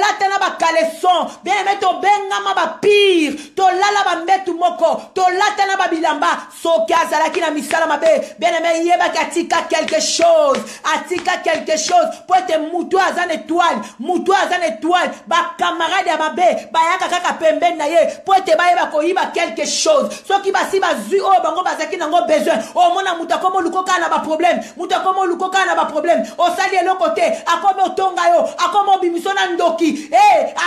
latana ba caleçon bien aimé to bengama ba pire to lala ba mbetu moko to latana ba bilamba soki azalaki na misala mabe bien aimé yeba katika quelque chose pour être mutu azan étoile ba camarade ya mabe ba yaka kaka pembeni na ye pour être ba yeba ko yiba quelque chose soki basi bazui o bango bazaki nango besoin o mona muta komo lukoka na ba problème osali eloko te akome otonga yo akome bimisona ndoki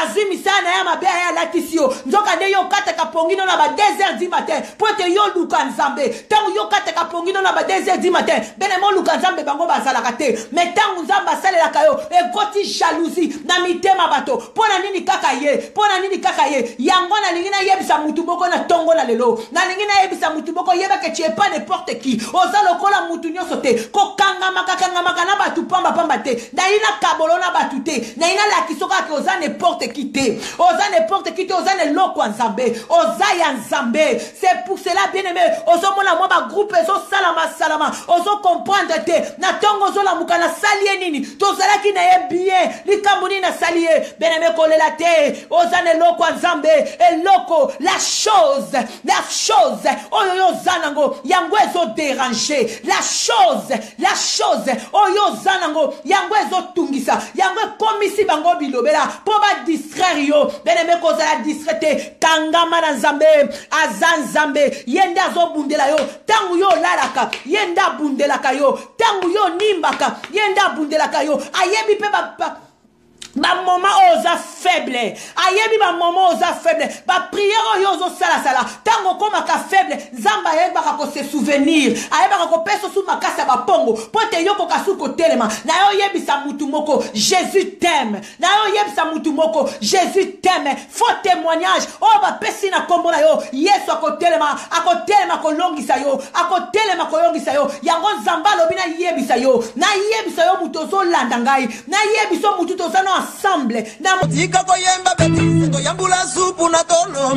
azimi sana ya mabe ya latisio nzoka nde yo kateka pongino na ba 2h du matin pour te yo luka nzambe tangu yo kateka pongino na ba 2h du matin benemo luka nzambe bango bazalaka te mais tangu nzambe asalelaka yo ekoti jalousie na mitema bato pona nini kaka ye yango na lingi na yebisa mutu boko na tongo na lelo na lingi na yebisa mutu boko yeba ke tu es pas n'importe qui ozalo kola mutu nyoso te ko kanga maka na batu pamba te na ina kabolo na batu te na ina la kisoka ke oza n'importe qui te oza ne loko nzambe oza ya nzambe. C'est pour cela bien aimé ozo mona mo ba groupe ezo salama ozo comprendre te na tongo ozo la mukana salie nini to zala ki na ye bien likambuni na salie bien aimé kolela te oza ne loko nzambe eloko la chose oyo zanango yango ezo déranger la chose oyo zanango yango ezo tungisa yango komisi bango bilobela po ba distraire yo bien aimé kozala distraite kangama na nzambe azan nzambe yenda zo bundela yo tangu yo lalaka yenda bundelaka yo tangu yo nimbaka yenda bundelaka yo ayebi pe ba moment oza faible ayebi ba moment oza faible ba prière yo zo sala tango koma ka faible nzamba yeba ka ko se souvenir ayeba ka ko peso su makasa ba pongo pote yo ko kasu ko telema na yo yebisa mutu moko Jésus t'aime na yo yebisa mutu moko Jésus t'aime faux témoignage o ba pesi na kombo na yo Yesu akotelema ko longisa yo yango nzamba lobina yebisa yo mutu zo landa ngai na yebiso mutu to zano ensemble na tika koyemba beti to yambula supu na tolo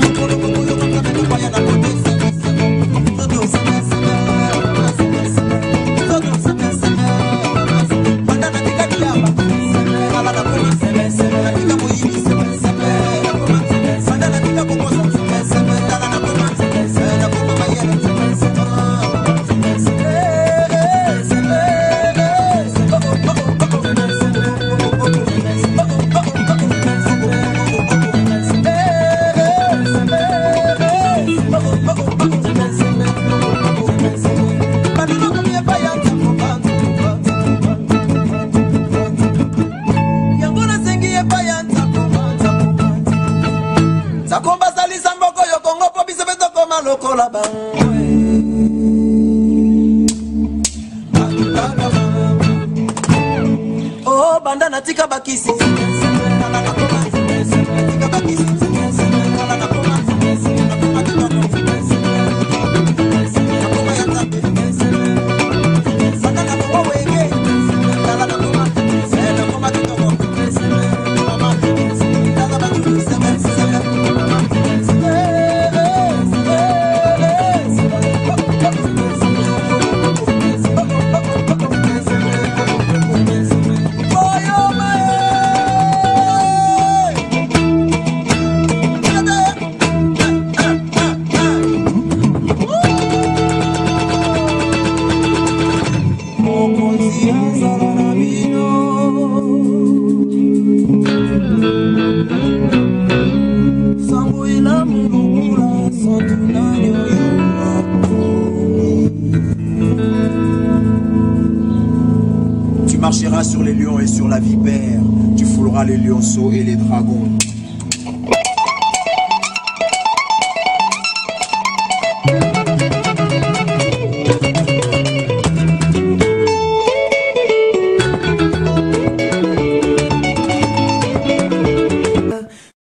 oh bandana tika bakisi Tu marcheras sur les lions et sur la vipère, tu fouleras les lionceaux et les dragons.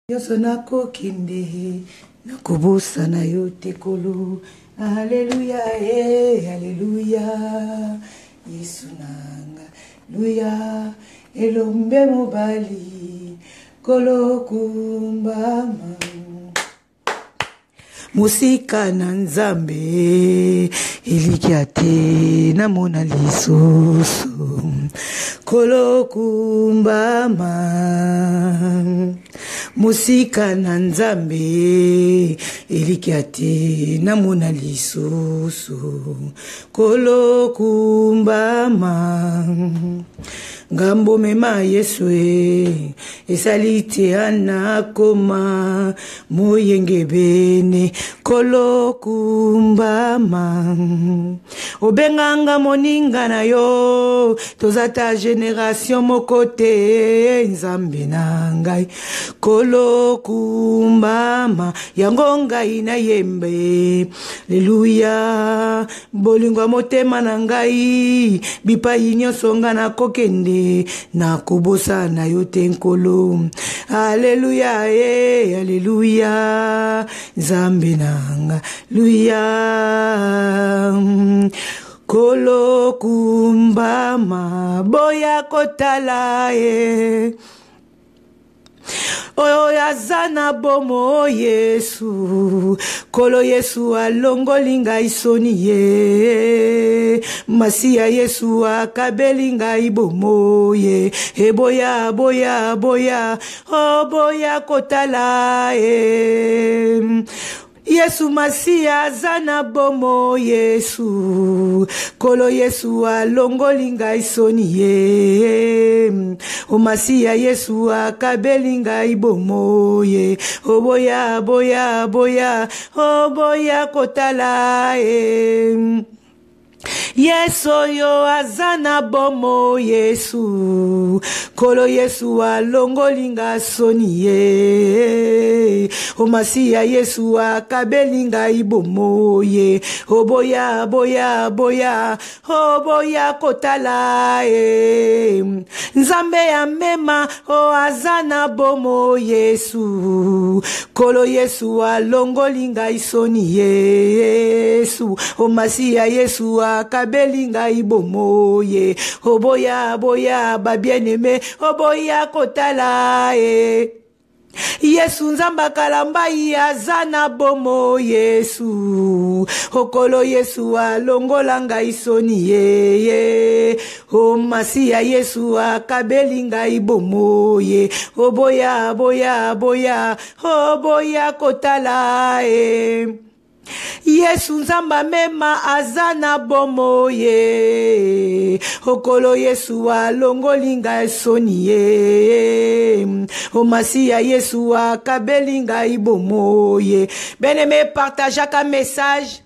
Yosonako kinde nakubusa na yote kolo. Alléluia, alléluia. Yesu nanga, alléluia. Elombe mobali kolo kumbama. Musika na nzambe ilikiate na mona lisusu kolo kumbama. Musika na nzambe elikiate na mona lisusu kolo kumbama ngambo mema Yesue esalite anakoma moyenge bene kolo kumbama obenganga moninga na yo tozata generation mokote nzambe na ngai kolo kumbama yango ngai na yembe leluya bolingwa motema na ngai bipai nyonso nga na kokende na kubosa na yo te nkolo haleluya haleluya nzambe nanga luya kolo kumbama boya kotala oyo yazana bomo Yesu kolo Yesu alongoli ngai soni ye Masiya Yesu akabeli ngai bomo ye boya boya boya oh boya kotala Yesu Masiya zana bomo Yesu kolo Yesu alongoli ngai soni ye o Masiya Yesu akabeli ngai bomo ye o boya boya boya o boya kotala Yesu yo azana bomo Yesu kolo Yesu alongoli ngai soni ye o Masiya Yesu akabeli ngai bomo ye o boya boya boya o boya kotala nzambe ya mema o azana bomo Yesu kolo Yesu alongoli ngai soni Yesu o Masiya Yesu akabeli ngai bomo ye o boya boya ba bien-aimé o boya kotala Yesu nzamba kalamba yazana bomo Yesu okolo Yesu alongola ngai soni ye o Masiya Yesu akabeli ngai bomo ye o boya boya boya o boya kotala Yesu nzamba mema azana bomo ye okolo Yesu alongoli ngai soni ye o Masiya Yesu akabeli ngai bomo ye. Bien-aimé, partagez un message.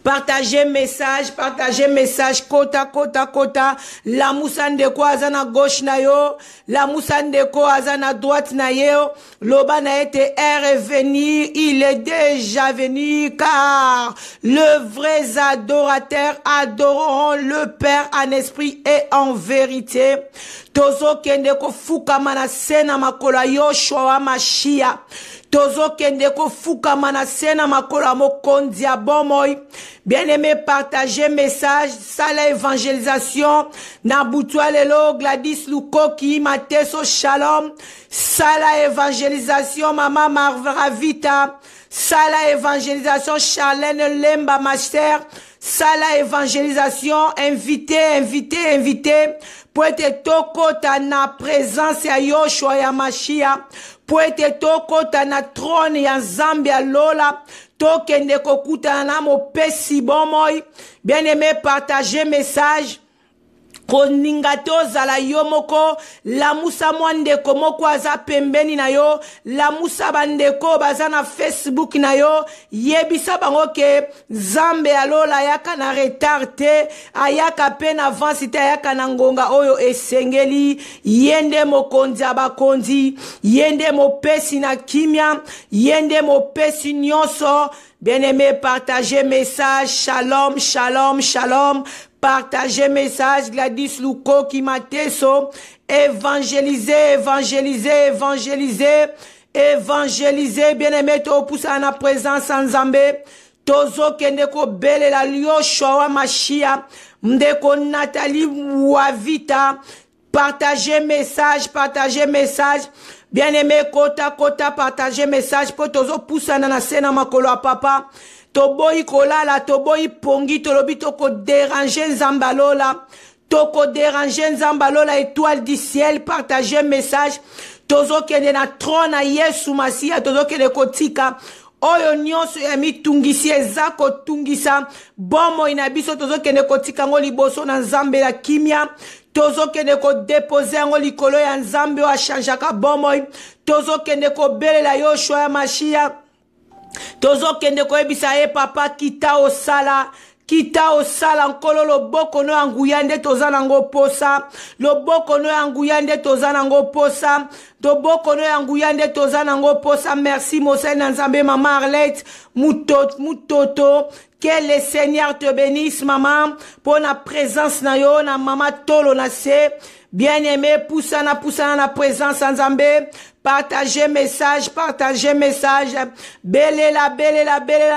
Partagez message, kota, la mousandeko azana gauche na yo, la mousandeko azana droite na yo, loba na été est revenu, il est déjà venu, car le vrai adorateur adoreront le Père en esprit et en vérité. Tozo kendeko fukama na sena makola Yoshua wa Mashia. Tozo kendeko fukama na sena makola mokondi ya bomoy. Bien-aimé, partagez message, sala évangélisation, Nabutua lelo, Gladys Lukoki, Mateso Shalom, sala évangélisation, Mama Marvita, sala évangélisation, Charlène Lemba Master, sala évangélisation, invité, pour être tokota na présence ya Yoshua ya Mashia, pour être tokota na trône ya Zambia Lola, tokende kokuta na mo pesi bomoy. Bien-aimé, partagez message. Koningato zala yo moko, la musa mwandeko moko aza pembeni na yo, la musa bandeko baza na Facebook na yo, yebisa bango ke Zambe alola yaka na retarte, ayaka pen avance ite ayaka na ngonga oyo esengeli, yende mokonzi abakonzi, yende mopesi na kimia, yende mopesi nyonso. Bien-aimé, partagez message, shalom, shalom, shalom. Partagez message, Gladys Lukoki Mateso, évangélisez, bien-aimé, to poussa na présence en Zambé, tozo kendeko bele la Yoshua wa Mashia, mdeko Nathalie Wavita, partagez message, bien-aimé, kota, partagez message, po tozo poussa na sena makolo a papa, toboyi kolala, toboyi pongi, tolobi toko déranger Nzambalola, étoile du ciel, partagez message, tozokende na trône na Yesu Masiya tozokende kotika oyo nyonso ya mitungisi eza kotungisa bomoi na biso tozokende kotika ngo liboso na Nzambe ya kimia tozokende kodepose yango likolo ya Nzambe oyo achangeaka bomoi tozokende kobelela Yoshua ya Mashiya tozokende koyebisa ye papa kita osala nkolo loboko no yanguya nde toza nango posa loboko no yanguya nde toza nango posa toboko no yanguya nde toza nango posa. Merci Moselle na Nzambe mama Arlette mutoto que le Seigneur te bénisse maman pour la présence na yo na mama tolo na se bien-aimé poussana na présence en Nzambe. Partagez message, belela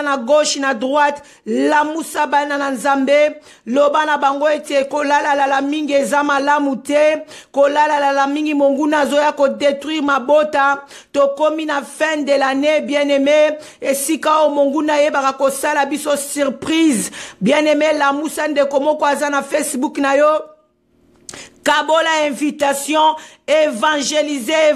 na gauche na droite, la musaba na Nzambe, loba na bango ete kolala la mingi ezama la mute, kolala la mingi monguna zoya ko détruire mabota, to komi na fin de l'année bien-aimé, et sika o monguna yebaka ko sala biso surprise, bien-aimé la musande komo kwa za na Facebook na yo. Kabola invitation, évangéliser.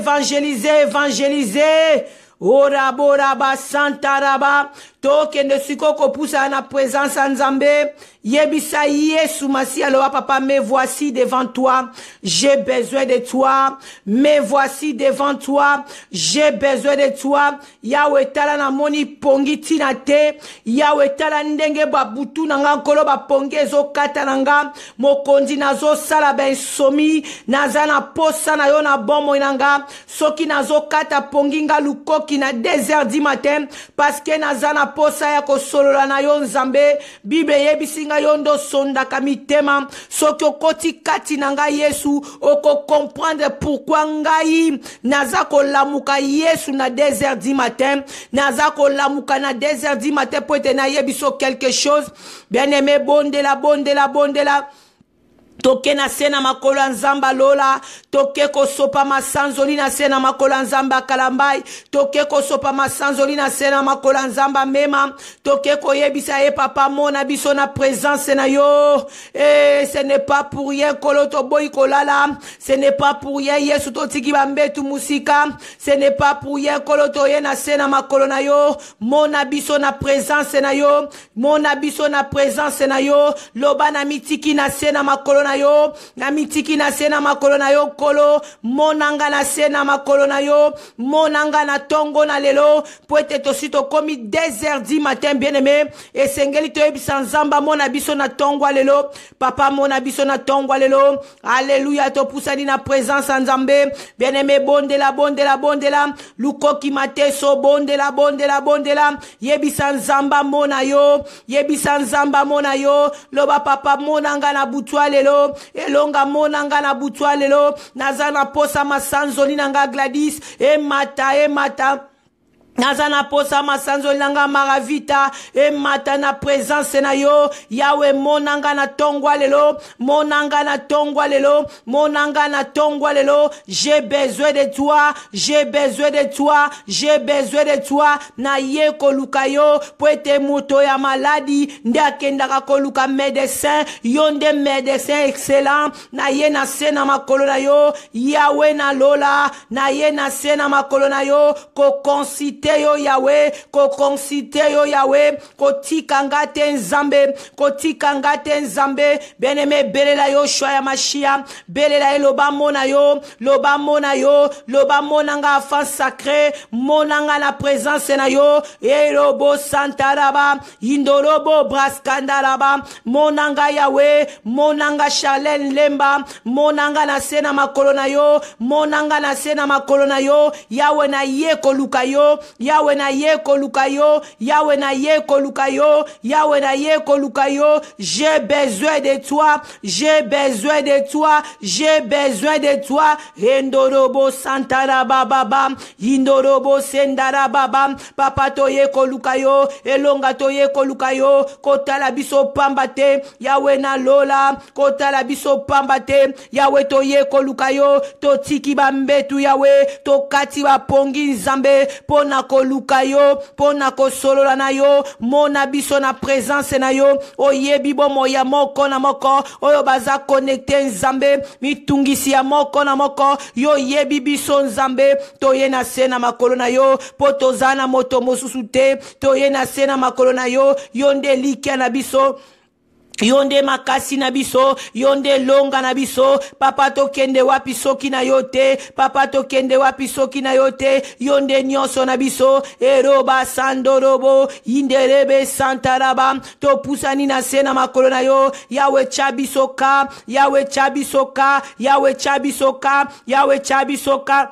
Oraboraba santaraba toke ne siko kopusa na présence en Nzambe yebisa Yesu Masiya loa papa me voici devant toi j'ai besoin de toi me voici devant toi j'ai besoin de toi Yahweh tala na moni pongi tina te Yahweh tala ndenge babutu nanga nkolo bapongi ezokata nanga mokonzi nazo sala ben somi nazana posa na yo na bomo inanga soki nazo kata pongi nga lukoki na 2h du matin parce que nazana posa ya kosolola na yo Nzambe Bible yebisinga yondo sonda kamitema soki okoti kati na ngai Yesu oko comprendre pourquoi ngai naza kolamuka Yesu na 2h du matin naza kolamuka na 2h du matin pour te na yebiso quelque chose bien-aimé bondela toke na sena makolo Nzamba lola toke kosopa masanzoli na sena makolo Nzamba kalambai toke kosopa masanzoli na sena makolo Nzamba mema toke koyebisa ye papa mona biso na présence na yo ce n'est pas pour rien koloto boy kolala ce n'est pas pour rien Yesu totiki bambetu musika ce n'est pas pour rien koloto ye na sena makolo na yo mona biso na présence na yo mona biso na présence na yo loba na mitiki na sena makolo na yo na mitiki na sena makolo na yo kolo monanga na sena makolo na yo monanga na tongo na lelo poete tosito komi 2h du matin bien-aimé et sengeli to ebisa Nzamba mona biso na tongo lelo papa mona biso na tongo lelo alléluia to pusani na présence en Nzambe bien-aimé bondela lukoki mateso bondela yebisa Nzamba mona yo loba papa monanga na butwa lelo elonga monanga na butwa lelo nazana posa masanzoli nanga Gladys emata nazana posa masanzoli nanga Maravita emata na présence na yo Yahweh monanga na tongwa lelo j'ai besoin de toi na ye koluka yo poete moto ya maladi nde akendaka koluka médecin yo nde médecin excellent na ye na sena makolo na yo Yahweh na lola na ye na sena makolo na yo ko consite yo Yahweh kotika ngate Nzambe bien-aimé belela yo Yoshua ya Mashiya belela ye loba mona yo loba monanga afin sacré monanga na présence na yo elobo santaraba indorobo braskandaraba monanga Yahweh monanga Charlène Lemba monanga na sena makolo na yo Yahweh na ye koluka yo Yahweh na ye koluka yo j'ai besoin de toi Indorobo santara baba indorobo sendara baba papa toye koluka yo elonga toye koluka yo kotala biso pambate Yahweh na lola kotala biso pambate Yahweh toye koluka yo totiki bambetu Yahweh tokati bapongi Nzambe pona koluka yo, pona ko solola na yo, mona biso na présence na yo, oyebi bomo ya moko na moko, oyo baza connecté nzambe, mitungisi ya moko na moko, yo yebi biso nzambe, toye na se na makolo na yo, potoza na moto mosusu te, toye na se na makolo na yo, yonde likia na biso, yonde makasi na biso, yonde longa na biso, papa to kende wapi soki na yote, papa to kende wapi soki na yote, yonde nyoso na biso, eroba sandorobo, inderebe santaraba, to pusani na sena makolo na yo, yawe chabisoka, yawe chabisoka, yawe chabisoka, yawe chabisoka.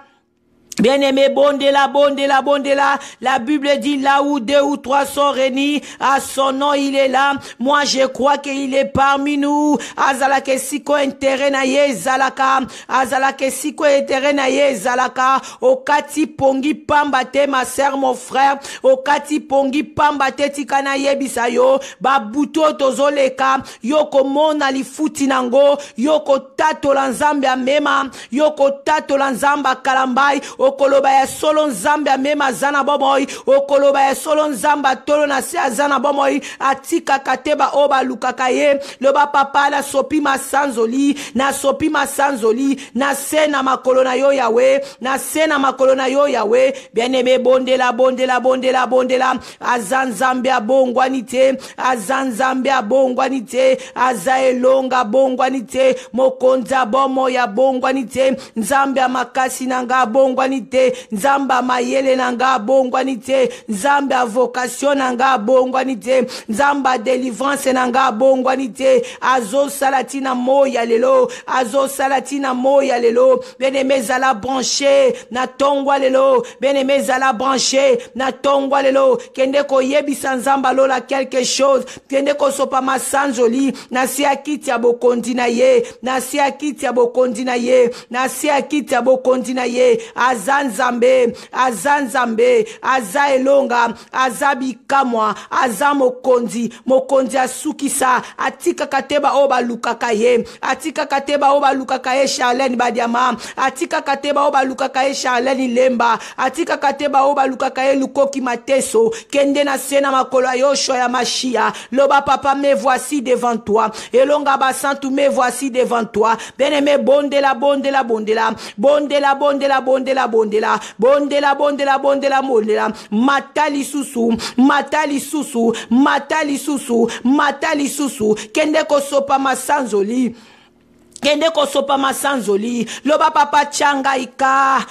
Bien-aimé, bondela, bondela, bondela. La Bible dit là où 2 ou 3 sont réunis, à son nom il est là. Moi je crois qu'il est parmi nous. Azalake siko intérêt na ye zalaka. Azalake siko intérêt na ye zalaka. Okati pongi pambate ma sœur, mon frère. Okati pongi pambate tikana ye bisayo. Babuto tozoleka. Yoko mona li futi nango. Yoko tato lanzambe amema. Yoko tato lanzamba kalambai. Okoloba ya solo nzambe amema zana bomoy, okoloba ya solo nzamba tolo na se zana bomoy, atika kateba oba lukakaye, loba papa la sopi masanzoli, na sopi masanzoli, na se na makolo na yo yawe, na se na makolo na yo yawe, bien-aimé bondela, bondela, bondela, bondela, azan nzambe abongwanite, azan nzambe abongwanite, azaelonga bongwanite, mokonza bomo ya bongwanite, nzambe amakasi nanga bongwanite, nzamba mayele nanga bongwanite, nzamba vocation nanga bongwanite, nzamba délivrance nanga bongwanite, azo salatina moya lelo, azo salatina moya lelo, bien-aimé zala branché na tongwa lelo, bien-aimé zala branché na tongwa lelo, kende ko yebisa nzamba lola quelque chose, kende ko sopa masanzoli, na si akiti ya bokondi na ye, na si akiti ya bokondi na ye, na si akiti ya bokondi na ye, azanzambe, azanzambe, aza elonga, azabi kamwa, aza mokonzi, mokonzi asukisa, atika kateba oba lukakaye, atika kateba oba lukakaye Charlene Badiama, atika kateba oba lukakaye Charlene Lemba, atika kateba oba lukakaye Lukoki Mateso, kende na sena makolo Yoshua ya Mashia, loba papa me voici devant toi, elonga basantu me voici devant toi, bien-aimé bondela, bondela, bondela, bondela, bondela, bondela, bondela, bondela, bondela, bondela, bondela, matali susu, matali susu, matali susu, matali susu, kende ko sopa masanzoli, kende ko sopa masanzoli, loba papa changaika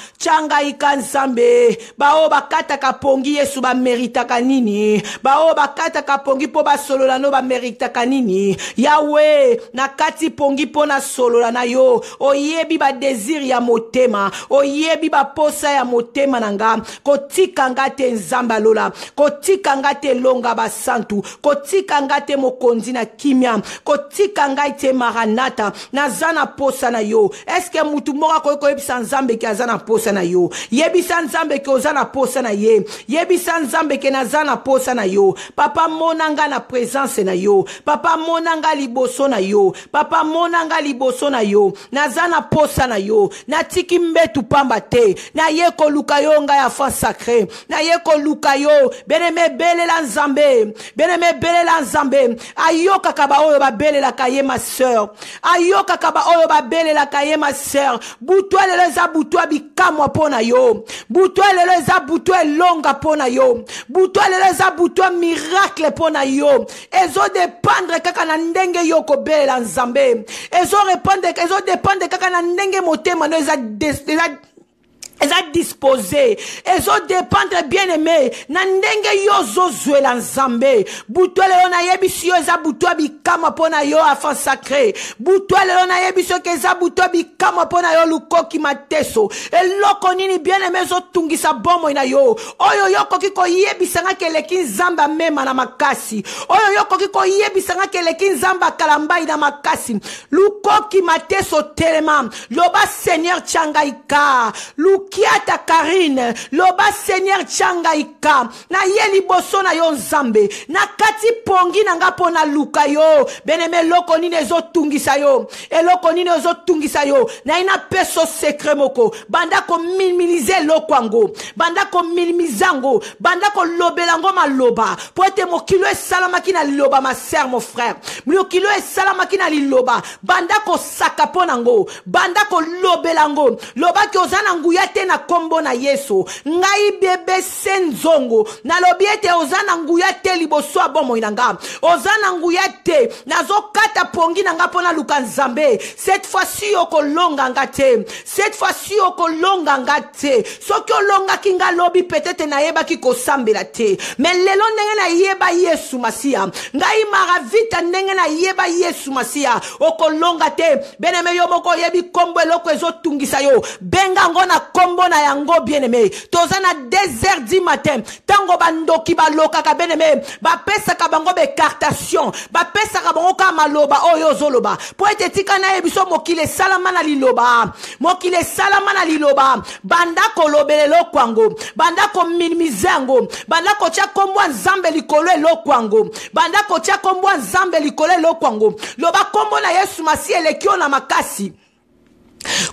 nzambe, bao bakata kapongi Yesu ba merita kanini, bao bakata kapongi po ba solola no ba merita kanini, Yahweh, nakati pongi po na solola na yo, oyebi ba désir ya motema, oyebi ba posa ya motema nanga, kotika ngate nzamba lola, kotika ngate longa ba santu, kotika ngate mokonzi na kimia, kotika ngate maranata, na zana posa na yo. Est-ce que mutu mora ko yebisa nzambe ki azana posa na yo? Yebisa nzambe ki ozana posa na ye. Yebisa nzambe ki nazana posa na yo. Papa monanga na présence na yo. Papa monanga liboso na yo. Papa monanga liboso na yo. Nazana posa na yo. Na tiki mbetu pamba te. Na ye ko luka yo nga ya fa sacré. Na ye ko luka yo. Beneme bele la nzambe. Beneme bele la nzambe. Ayoka kaba oyo ba bele la kaye ma sœur. Ayoka kaba oyo ba bele la kaye ma sœur. Butwa leza butwa bikamwa pona yo. Butwa leza butwa longa pona yo. Butwa leza butwa miracle pona yo. Ezo dépendre kaka na ndenge yo ko bele la nzambe. Ezo dépendre kaka na ndenge motema no eza disposé, ezo dépendre bien aimé, na ndenge yo zozwe la nzambe, butwa leo na yebisi yo eza butwa bikama pona yo afan sacré, butwa leo na yebisi yo keza butwa bikama pona yo Lukoki Mateso, eloko nini bien aimé zo tungisa bomo ina yo, oyo yoko kiko yebisa nga keleki nzamba mema na makasi, oyo yoko kiko yebisa nga keleki nzamba kalambai na makasi, Lukoki Mateso telema, loba Seigneur changaika, Lukoki Lukiata Karine loba Seigneur Changaika na yeli boso na yo nzambe na kati pongi na nga pona luka yo beneme loko nini ezo tungisa yo eloko nini ezo tungisa yo na ina peso secret moko banda ko minimize lokwango banda ko minimizango banda ko lobelango maloba poete mokilo esalama kina liloba ma sœur mon frère mokilo esalama kina liloba banda ko saka ponango banda ko lobelango loba ki ozana nguya te na kombo na Yesu ngai bebe senzongo na lobi ete ozana nguya te liboso abomo inanga ozana nguya te nazo kata pongi nanga pona luka nzambe cette fois-ci okolonga ngate cette fois-ci okolonga ngate soki olonga kinga lobi peut-être na yeba ki kosambela te mais lelo ndenge na yeba Yesu Masia ngai mara vita ndenge na yeba Yesu Masia okolonga te beneme yo moko yebi kombo eloko ezo tungisa yo benga ngona kombo na yango bien-aimé tozana 2h du matin tango bandoki baloka ka bien-aimé ba pesa ka bango be cartation ba pesa ka bango ka maloba oyo zoloba po ete tika na ebiso mokile salama na liloba mokile salama na liloba banda ko lobelelo kwango banda ko minimizango banda ko tia kombo nzambe likolo elokwango banda ko tia kombo nzambe likolo elokwango loba kombo na Yesu Masia elekio na makasi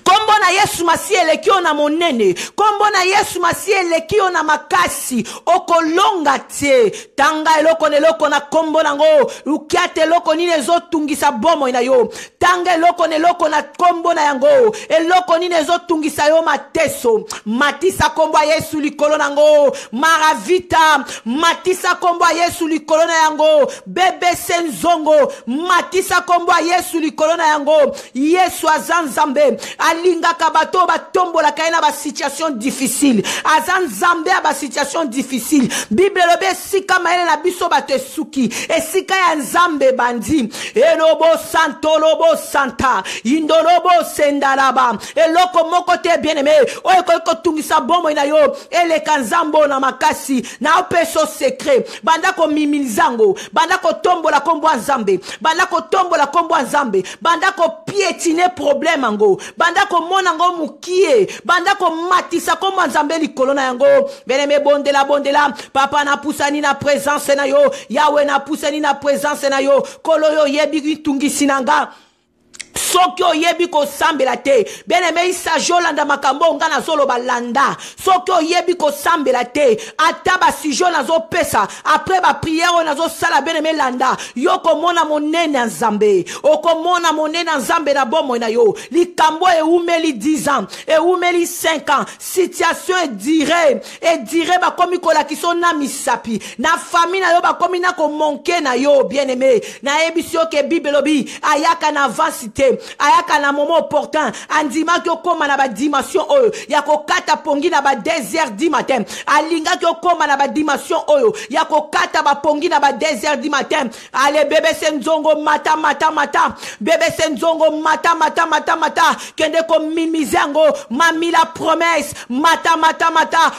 kombo na Yesu Masia elekio na monene kombo na Yesu Masia elekio na makasi okolonga te tanga eloko na kombo nango ukiate eloko nini ezotungisa bomo ina yo tanga eloko na kombo na yango eloko nini ezotungisa yo mateso matisa kombo ya Yesu likolo nango maravita matisa kombo ya Yesu likolo na yango bebe senzongo matisa kombo ya Yesu likolo na yango Yesu azanzambe alinga kabato batombola kaina ba situation difficile azanzambe ba situation difficile Bible lobe sika maele na biso batesuki esika ya nzambe bandi elobo santo lobo santa indolobo sendaraba eloko moko te bien-aimé oyo ko tungisa bomo ina yo eleka nzambo na makasi na opeso secret banda ko mimilizango banda ko tombola kombo nzambe banda ko tombola kombo nzambe banda ko piétiner problème ngo banda ko mona ngo mukie banda ko matisa kombo nzambe likolo na yango bien-aimé bondela papa na pusani na présence na yo Yahweh na pusani na présence na yo kolo yo yebi tungisi nanga soki oyebi kosambela te bien-aimé isa jolanda makambo nga na zolo balanda soki oyebi kosambela te ata basijo nazo pesa après ba prière nazo sala bien-aimé landa yo komona monene ya nzambe okomona monene ya nzambe na bomo na yo likambo eumeli 10 ans eumeli 5 ans situation edire bakomi kolakiso na misapi na famille na yo bakomi na komonke na yo bien-aimé na ebisi yo ke Bible lobi ayaka na avancité ayaka na moment opportun andima ki okoma na ba dimension oyo ya kokata pongi na ba 2h du matin alinga ki okoma na ba dimension oyo ya kokata ba pongi na ba 2h du matin ale bebe senzongo mata bebe senzongo mata kende ko mimizango mami la promesse mata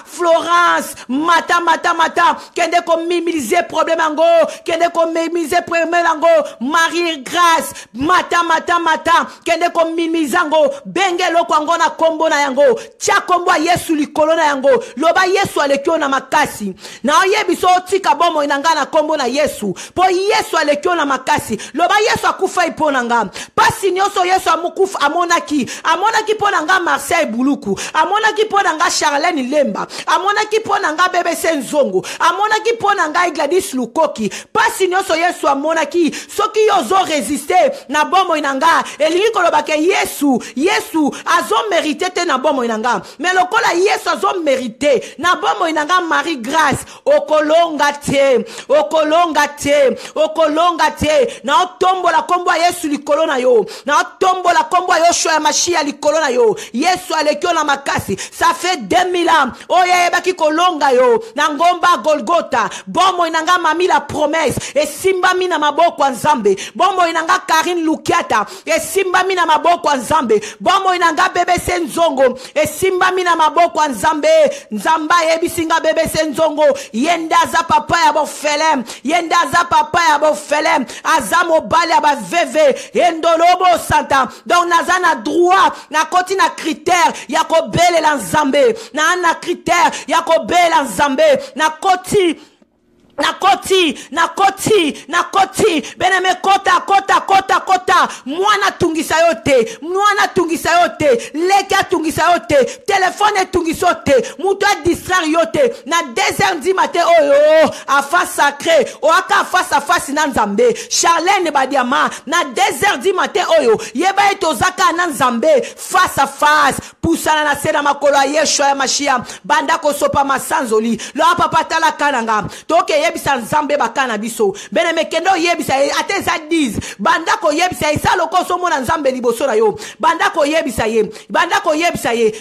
Florence mata kende ko mimize problème ango kende ko mimize problème ango Marie Grâce mata kende ko mimizango bengelo kwango na kombo na yango tia kombo Yesu likolo na yango loba Yesu alekio na makasi na oyebiso tika bomo inanga na kombo na Yesu po Yesu alekio na makasi loba Yesu akufa ipona nga pasi nyoso Yesu amukufa amonaki pona nga Marseille Buluku amonaki pona nga Charlene Lemba amonaki pona nga bebe Senzongo amonaki pona nga Gladys Lukoki pasi nyoso Yesu amonaki soki yozo résister na bomo inanga elingi koloba ke Yesu azo mérité te na bomo inanga mais lokola Yesu azo mérité na bomo inanga Marie Grâce okolonga te na otombola kombo ya Yesu likolo na yo na otombola kombo ya Yoshua ya Mashia likolo na yo Yesu alekio na makasi ça fait 2000 ans oya ebaki kolonga yo na ngomba Golgotha bomo inanga mami la promesse e simba mina maboko nzambe bomo inanga Karine Lukiata esimbami na maboko ya nzambe bomoi na nga bebe se nzongo esimbami na maboko ya nzambe nzamba yebisinga bebe se nzongo yenda aza papa ya bofelem yenda aza papa ya bofelem aza mobali ya baveve yendolobo santa donc naza na droit na koti na critère ya kobelela nzambe na critère ya kobelela nzambe na koti beneme kota mwana tungisa yote leka tungisa yote telefone tungisa yote mutu a distraire yote na 2h du matin oyo afa sacré oaka face à face na nzambe Charlène Badiama na 2h du matin oyo yeba etozaka na nzambe face à face pusana na sena makolo ya Yeshua ya Mashia banda kosopa masanzoli lo papa tala kananga toke yebisa nzambe bakana biso bene mekendo yebisa ateza 10 banda ko yebisa isa loko so mona nzambe liboso na yo banda ko yebisa ye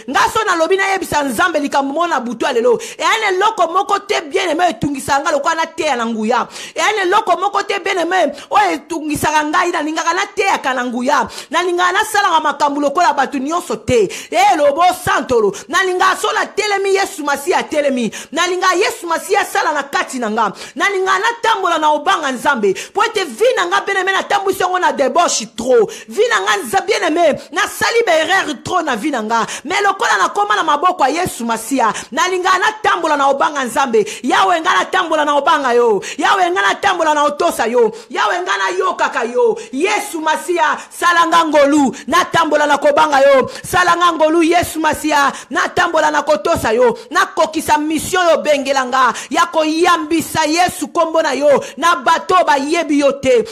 ngaso na lobina yebisa nzambe likamona butu alelo ene loko moko te bien aimé etungisa nga loko na te ya nguya ene loko moko te bien aimé o etungisa ngai na lingaka na te ya kananguya na lingaka na sala makambu lokola batu nyonso te lobo santolo na linga so na telemi Yesu Masia telemi na linga Yesu Masia sala na kati nanga na linga na tambola na obanga nzambe po ete vina nga bien-aimé na tambusi yango na débauche trop vina nga bien-aimé na sali ba erreur trop na vina nga mais lokola na koma na maboko ya Yesu Masia na linga na tambola na obanga nzambe yawe nga na tambola na obanga yo yawe nga na tambola na otosa yo yawe nga na yo kaka yo Yesu Masia salanga ngolu na tambola na kobanga yo salanga ngolu Yesu Masia na tambola na kotosa yo na kokisa mission yo bengelanga ya koyambisa Yesu kombo na yo na bato ba yebi yote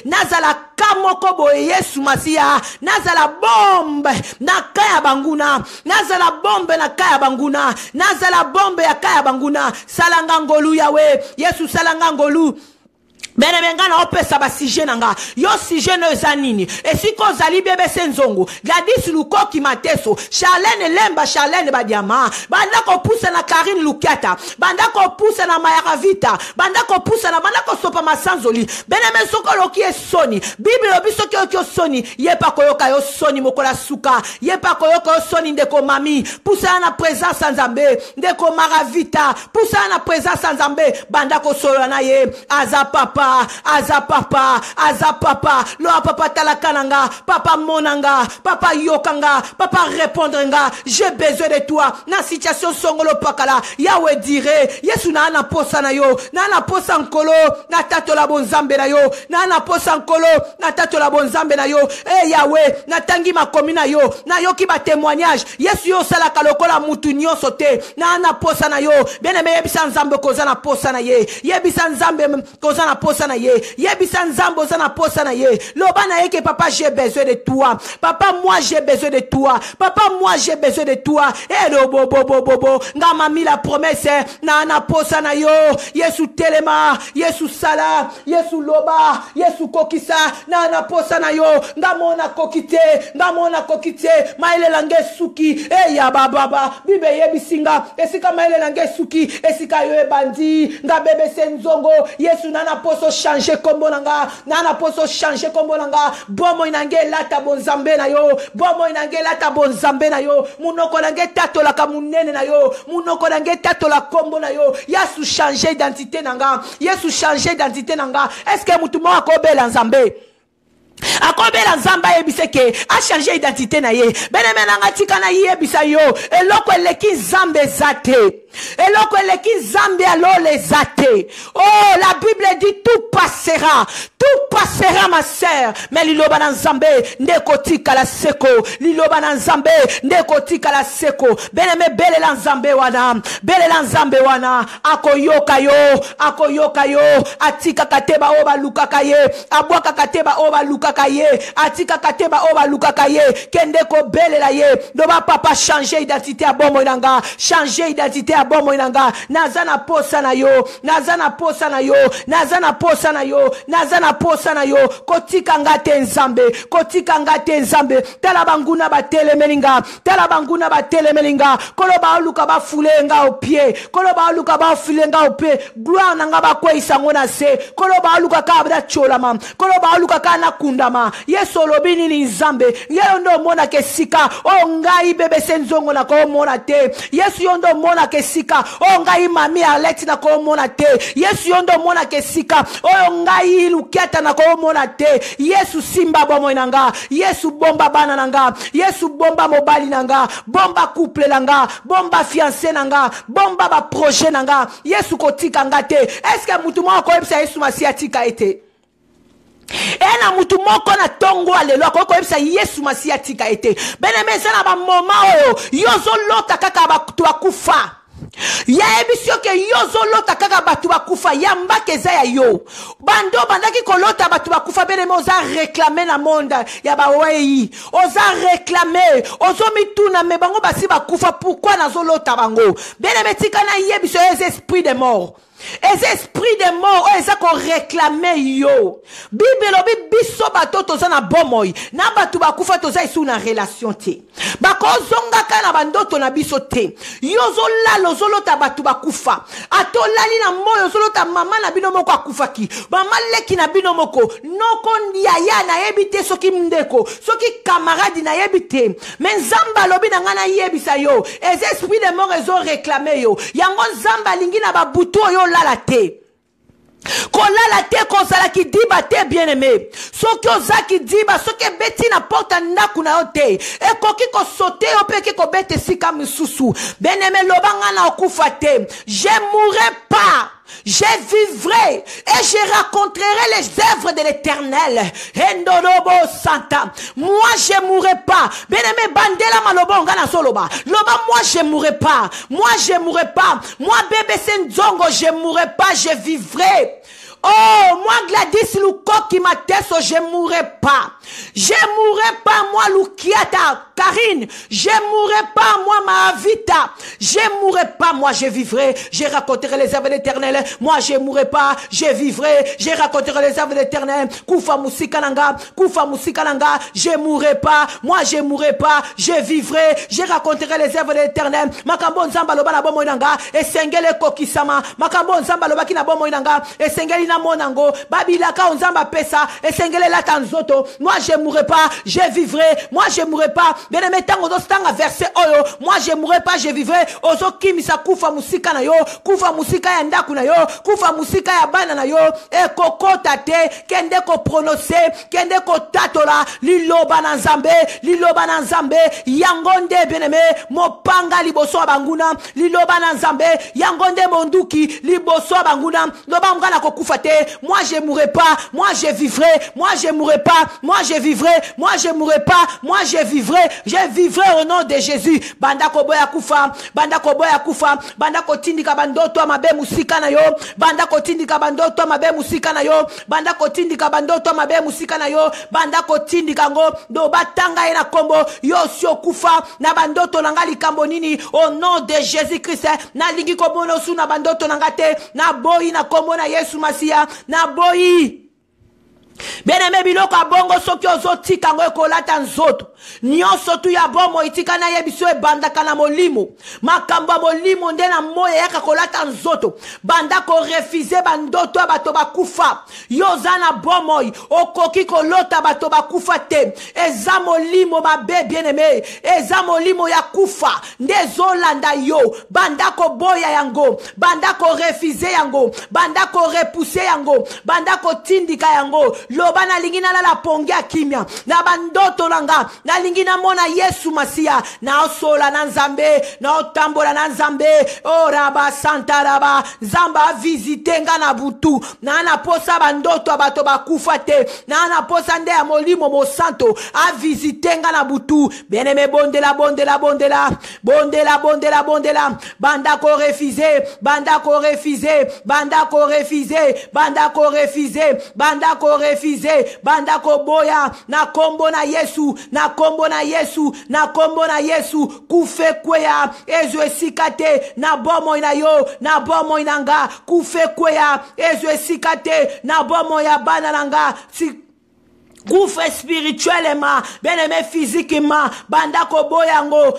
nazala kamoko boye Yesu Masia nazala bombe na kaya banguna nazala bombe na kaya banguna nazala bombe ya kaya banguna salanga ngolu yawe Yesu salanga ngolu bene bengana opesa ba sujet nanga yo sujet no zanini esiko zali bebe senzongo Gladys Lukoki Mateso Charlène Lemba Charlène Badiama banda ko poussa na Karine Lukiata banda ko poussa na Mayaravita banda ko poussa na banda ko sopa masanzoli bene mesoko loki esoni Bible obiso ki soni yepa koyoka yo soni mokola suka yepa koyoka yo soni ndeko mami poussa na présence nzambe ndeko Maravita poussa na présence nzambe banda ko solo na ye aza papa lo papa talakananga papa monanga papa yokanga papa répondrenga j'ai besoin de toi na situation songolo pakala yawe dire Yesu na na posa na yo na posa nkolo na tato la bonzambe na yo na posa nkolo na tato la bonzambe na yo yawe na tangi makomi na yo ki ba témoignage Yesu yo sala kalokola mutu nyonso te na posa na yo bien-aimé yebisa nzambe koza na posa na ye yebisa nzambe koza na posa na ye yebisa nzambe oza na posa na ye loba na ye que papa j'ai besoin de toi papa moi j'ai besoin de toi papa moi j'ai besoin de toi bobo nga mami la promesse na posa na yo Yesu telema Yesu sala Yesu loba Yesu kokisa na posa na yo nga mona kokite maile lange suki ya baba bibe yebisinga esika maile lange suki esika yo ebandi nga bebe senzongo Yesu na poso changer kombo nanga na poso changer kombo nanga bomo inange lata bonzambe na yo bomo inange lata bonzambe na yo munoko nange tatola ka munene na yo munoko nange tatola kombo na yo Yesu changer identité nanga Yesu changer identité nanga est-ce que mutu mo akobela nzambe akobela nzamba yebiseke a changer identité na ye beneme nanga tika na yebisa yo eloko eleki nzambe zate eloko eleki nzambe alole zate oh la Bible dit tout passera ma sœur mais liloba na nzambe ndeko tika la seko liloba na nzambe ndeko tika la seko beneme belela nzambe wana akoyoka yo atika kateba oba lukaka ye abwaka kateba oba lukaka ye atika kateba oba lukaka ye kendeko belela ye doba papa changer identité ya bomo nanga changer identité ya bomoi nanga naza na posa na yo naza na posa na yo naza na posa na yo naza na posa na yo kotika ngate nzambe kotika ngate nzambe tala banguna batelemelinga tala banguna batelemelinga koloba oluka bafulenga au pied koloba oluka bafulenga au pied gloire nanga bakweisa ngona se koloba oluka ka bada cholama koloba oluka ka na kundama yeso lobini ni nzambe yeyo mona kesika o ngai bebe senzongo na ko mona te yesu yondo mona kesika o ngai mami Arlette na ko mona te yesu yondo mona kesika o ngai luketa na ko mona te yesu simba bomo nanga yesu bomba bana nanga yesu bomba mobali nanga bomba couple nanga bomba fiancé nanga bomba ba projet nanga yesu kotika ngate est-ce que mutu moko yebisa yesu masiatika ete ena mutu moko na tongo alelo ko yebisa yesu masiatika ete benemesa na ba moma oyo yozo lota kaka batu akufa ya ebisio ke yozo lota kaka batu bakufa ya mbakeza ya yo bando bandaki kolota batu bakufa beneme oza réclamer na monde ya bawei oza réclamer ozo mituna me bango basi bakufa pourquoi nazo lota bango beneme tika na yebisio les esprits de mort les esprits de mort eza ko réclamer yo bible lobi biso bato toza na bomoi na batu bakufa toza isu na relation te bakozonga kana bandoto na biso te yozo lalo zolota batu bakufa ato lali na moyo zolota mama na bino moko akufaki mama leki na bino moko noko yaya na yebite soki mndeko soki camarade na yebite mais nzamba lobi na ngana yebisa yo les esprits de mort ezo réclamer yo yango nzamba lingi na babutu yo lala te kolala te kozala ki diba te bien aimé soki ozaki diba soki beti na porta ndaku na yo te ekoki kosote yo pe ki kobete sika misusu bien aimé lobanga na okufa te je mourrai pas je vivrai et je raconterai les œuvres de l'Éternel. Endonobo Santa. Moi je mourrai pas. Bien-aimé bandela maloba ngana soloba. Loba moi je mourrai pas. Moi je mourrai pas. Moi bébé Senzongo je mourrai pas, je vivrai. Oh, moi Gladys Luko qui m'a tesso, je mourrai pas. Je mourrai pas, moi Lukiata, Karine. Je mourrai pas, moi Mahavita. Je mourrai pas, moi je vivrai. Je raconterai les œuvres de l'Éternel. Moi je mourrai pas, je vivrai. Je raconterai les œuvres de l'Éternel. Kufa musikananga, kufa musikananga. Je mourrai pas, moi je mourrai pas, je vivrai. Je raconterai les œuvres de l'Éternel. Makambo nzamba loba na bomo inanga. Et sengele kokisama. Makambo nzamba loba ki na bomo inanga. Et sengele na monango babila ka nzamba pesa esengele la tanzoto moi je mourrai pas je vivrai moi je mourrai pas bien metango do stanga verset oyo moi je mourrai pas je vivrai ozo kimisa kufa musika na yo kufa musika ya ndaku na yo kufa musika ya bana na yo e kokota te kende ko prononcer kende ko tatola liloba na nzambe yangonde bien aimé mopanga liboso banguna liloba na nzambe yangonde monduki liboso banguna loba ngana ko kufa te moi je mourrai pas moi je vivrai moi je mourrai pas moi je vivrai moi je mourrai pas moi je vivrai au nom de Jésus banda ko boya kufa banda ko tindika bandoto mabe musika na yo banda ko tindika bandoto mabe musika na yo banda ko tindika bandoto mabe musika na yo banda ko tindika ngo do batanga ina kombo yo sio kufa na bandoto nanga likambo nini au nom de Jésus Christ na lingi ko bono su na bandoto nanga te na boyi na kombo na Yesu Masia na boyi Bien-aimé biloko abongo soki ozotika ngo ekolata nzoto nyonso tu ya bomo itika na yebiso ebandaka na molimo makambo ya molimo nde na moya yaka kolata nzoto banda ko refuser bandoto ya bato bakufa yoza na bomoi okoki kolota bato bakufa te eza molimo mabe bien-aimé eza molimo ya kufa nde zolanda yo banda ko boya yango banda ko refuser yango banda ko repousser yango banda ko tindika yango loba na lingina la pongia kimia na bandoto nanga na lingina mona Yesu Masia na osola na nzambe na otambola na nzambe o raba santa raba zamba visite nga na butu na posa bandoto abato bakufa te na posa nde ya molimo mo santo a visite nga na butu bien-aimé bondela banda ko refuser banda ko refuser refize banda koboya na kombo na Yesu na kombo na Yesu na kombo na Yesu kufe kweya ezo esikate na bomo na yo na bomo inanga kufe kweya ezo esikate na bomo ya bana nanga Gouffre spirituellement, bien-aimé physiquement, bandako boyango,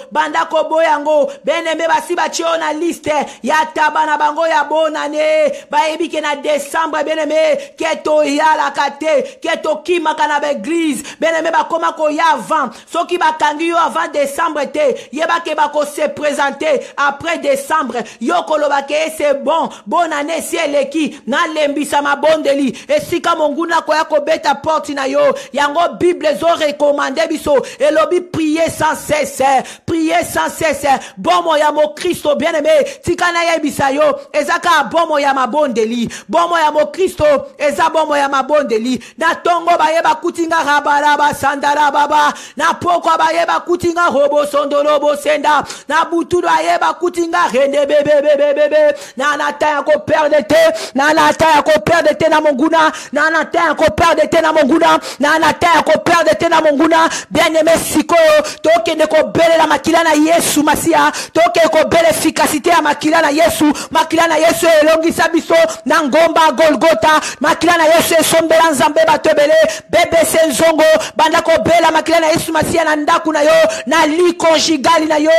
bien-aimé basi bachi on a liste, ya tabana bango ya bonane, ba ebike na décembre, bien-aimé, keto ya la kate, keto kima kana l'église, bien-aimé ba koma ko ya avant, so ki ba kangi yo avant décembre te, yeba ke ba ko se présenter après décembre, yo koloba ke c'est bon, bonne année si eleki, na lembisa ma bondeli, et si ka monguna ko ya ko beta porte na yo, yango Bible zo recommandé biso et lobi prier sans cesse bon moya mo Christo bien aimé tikana ya bisayo ezaka bon moya mabondeli bon moya mo Christo eza bon moya mabondeli na tongo bayeba kutinga rabaraba sandara baba na poko bayeba kutinga robo sondolobo senda na butu bayeba kutinga rende bebe na nata ko perdre te na nata ko perdre te na monguna na nata ko perdre te na monguna na nata ko perdre te na monguna bien-aimé sikoyo toke ne ko bele la makila na Yesu masia toke ko bele efficacité ya makila na Yesu elongisa biso na ngomba Golgota makila na Yesu esombela nzambe batebele bebe senzongo banda ko bela makila na Yesu masia na ndaku na yo na li conjugal na yo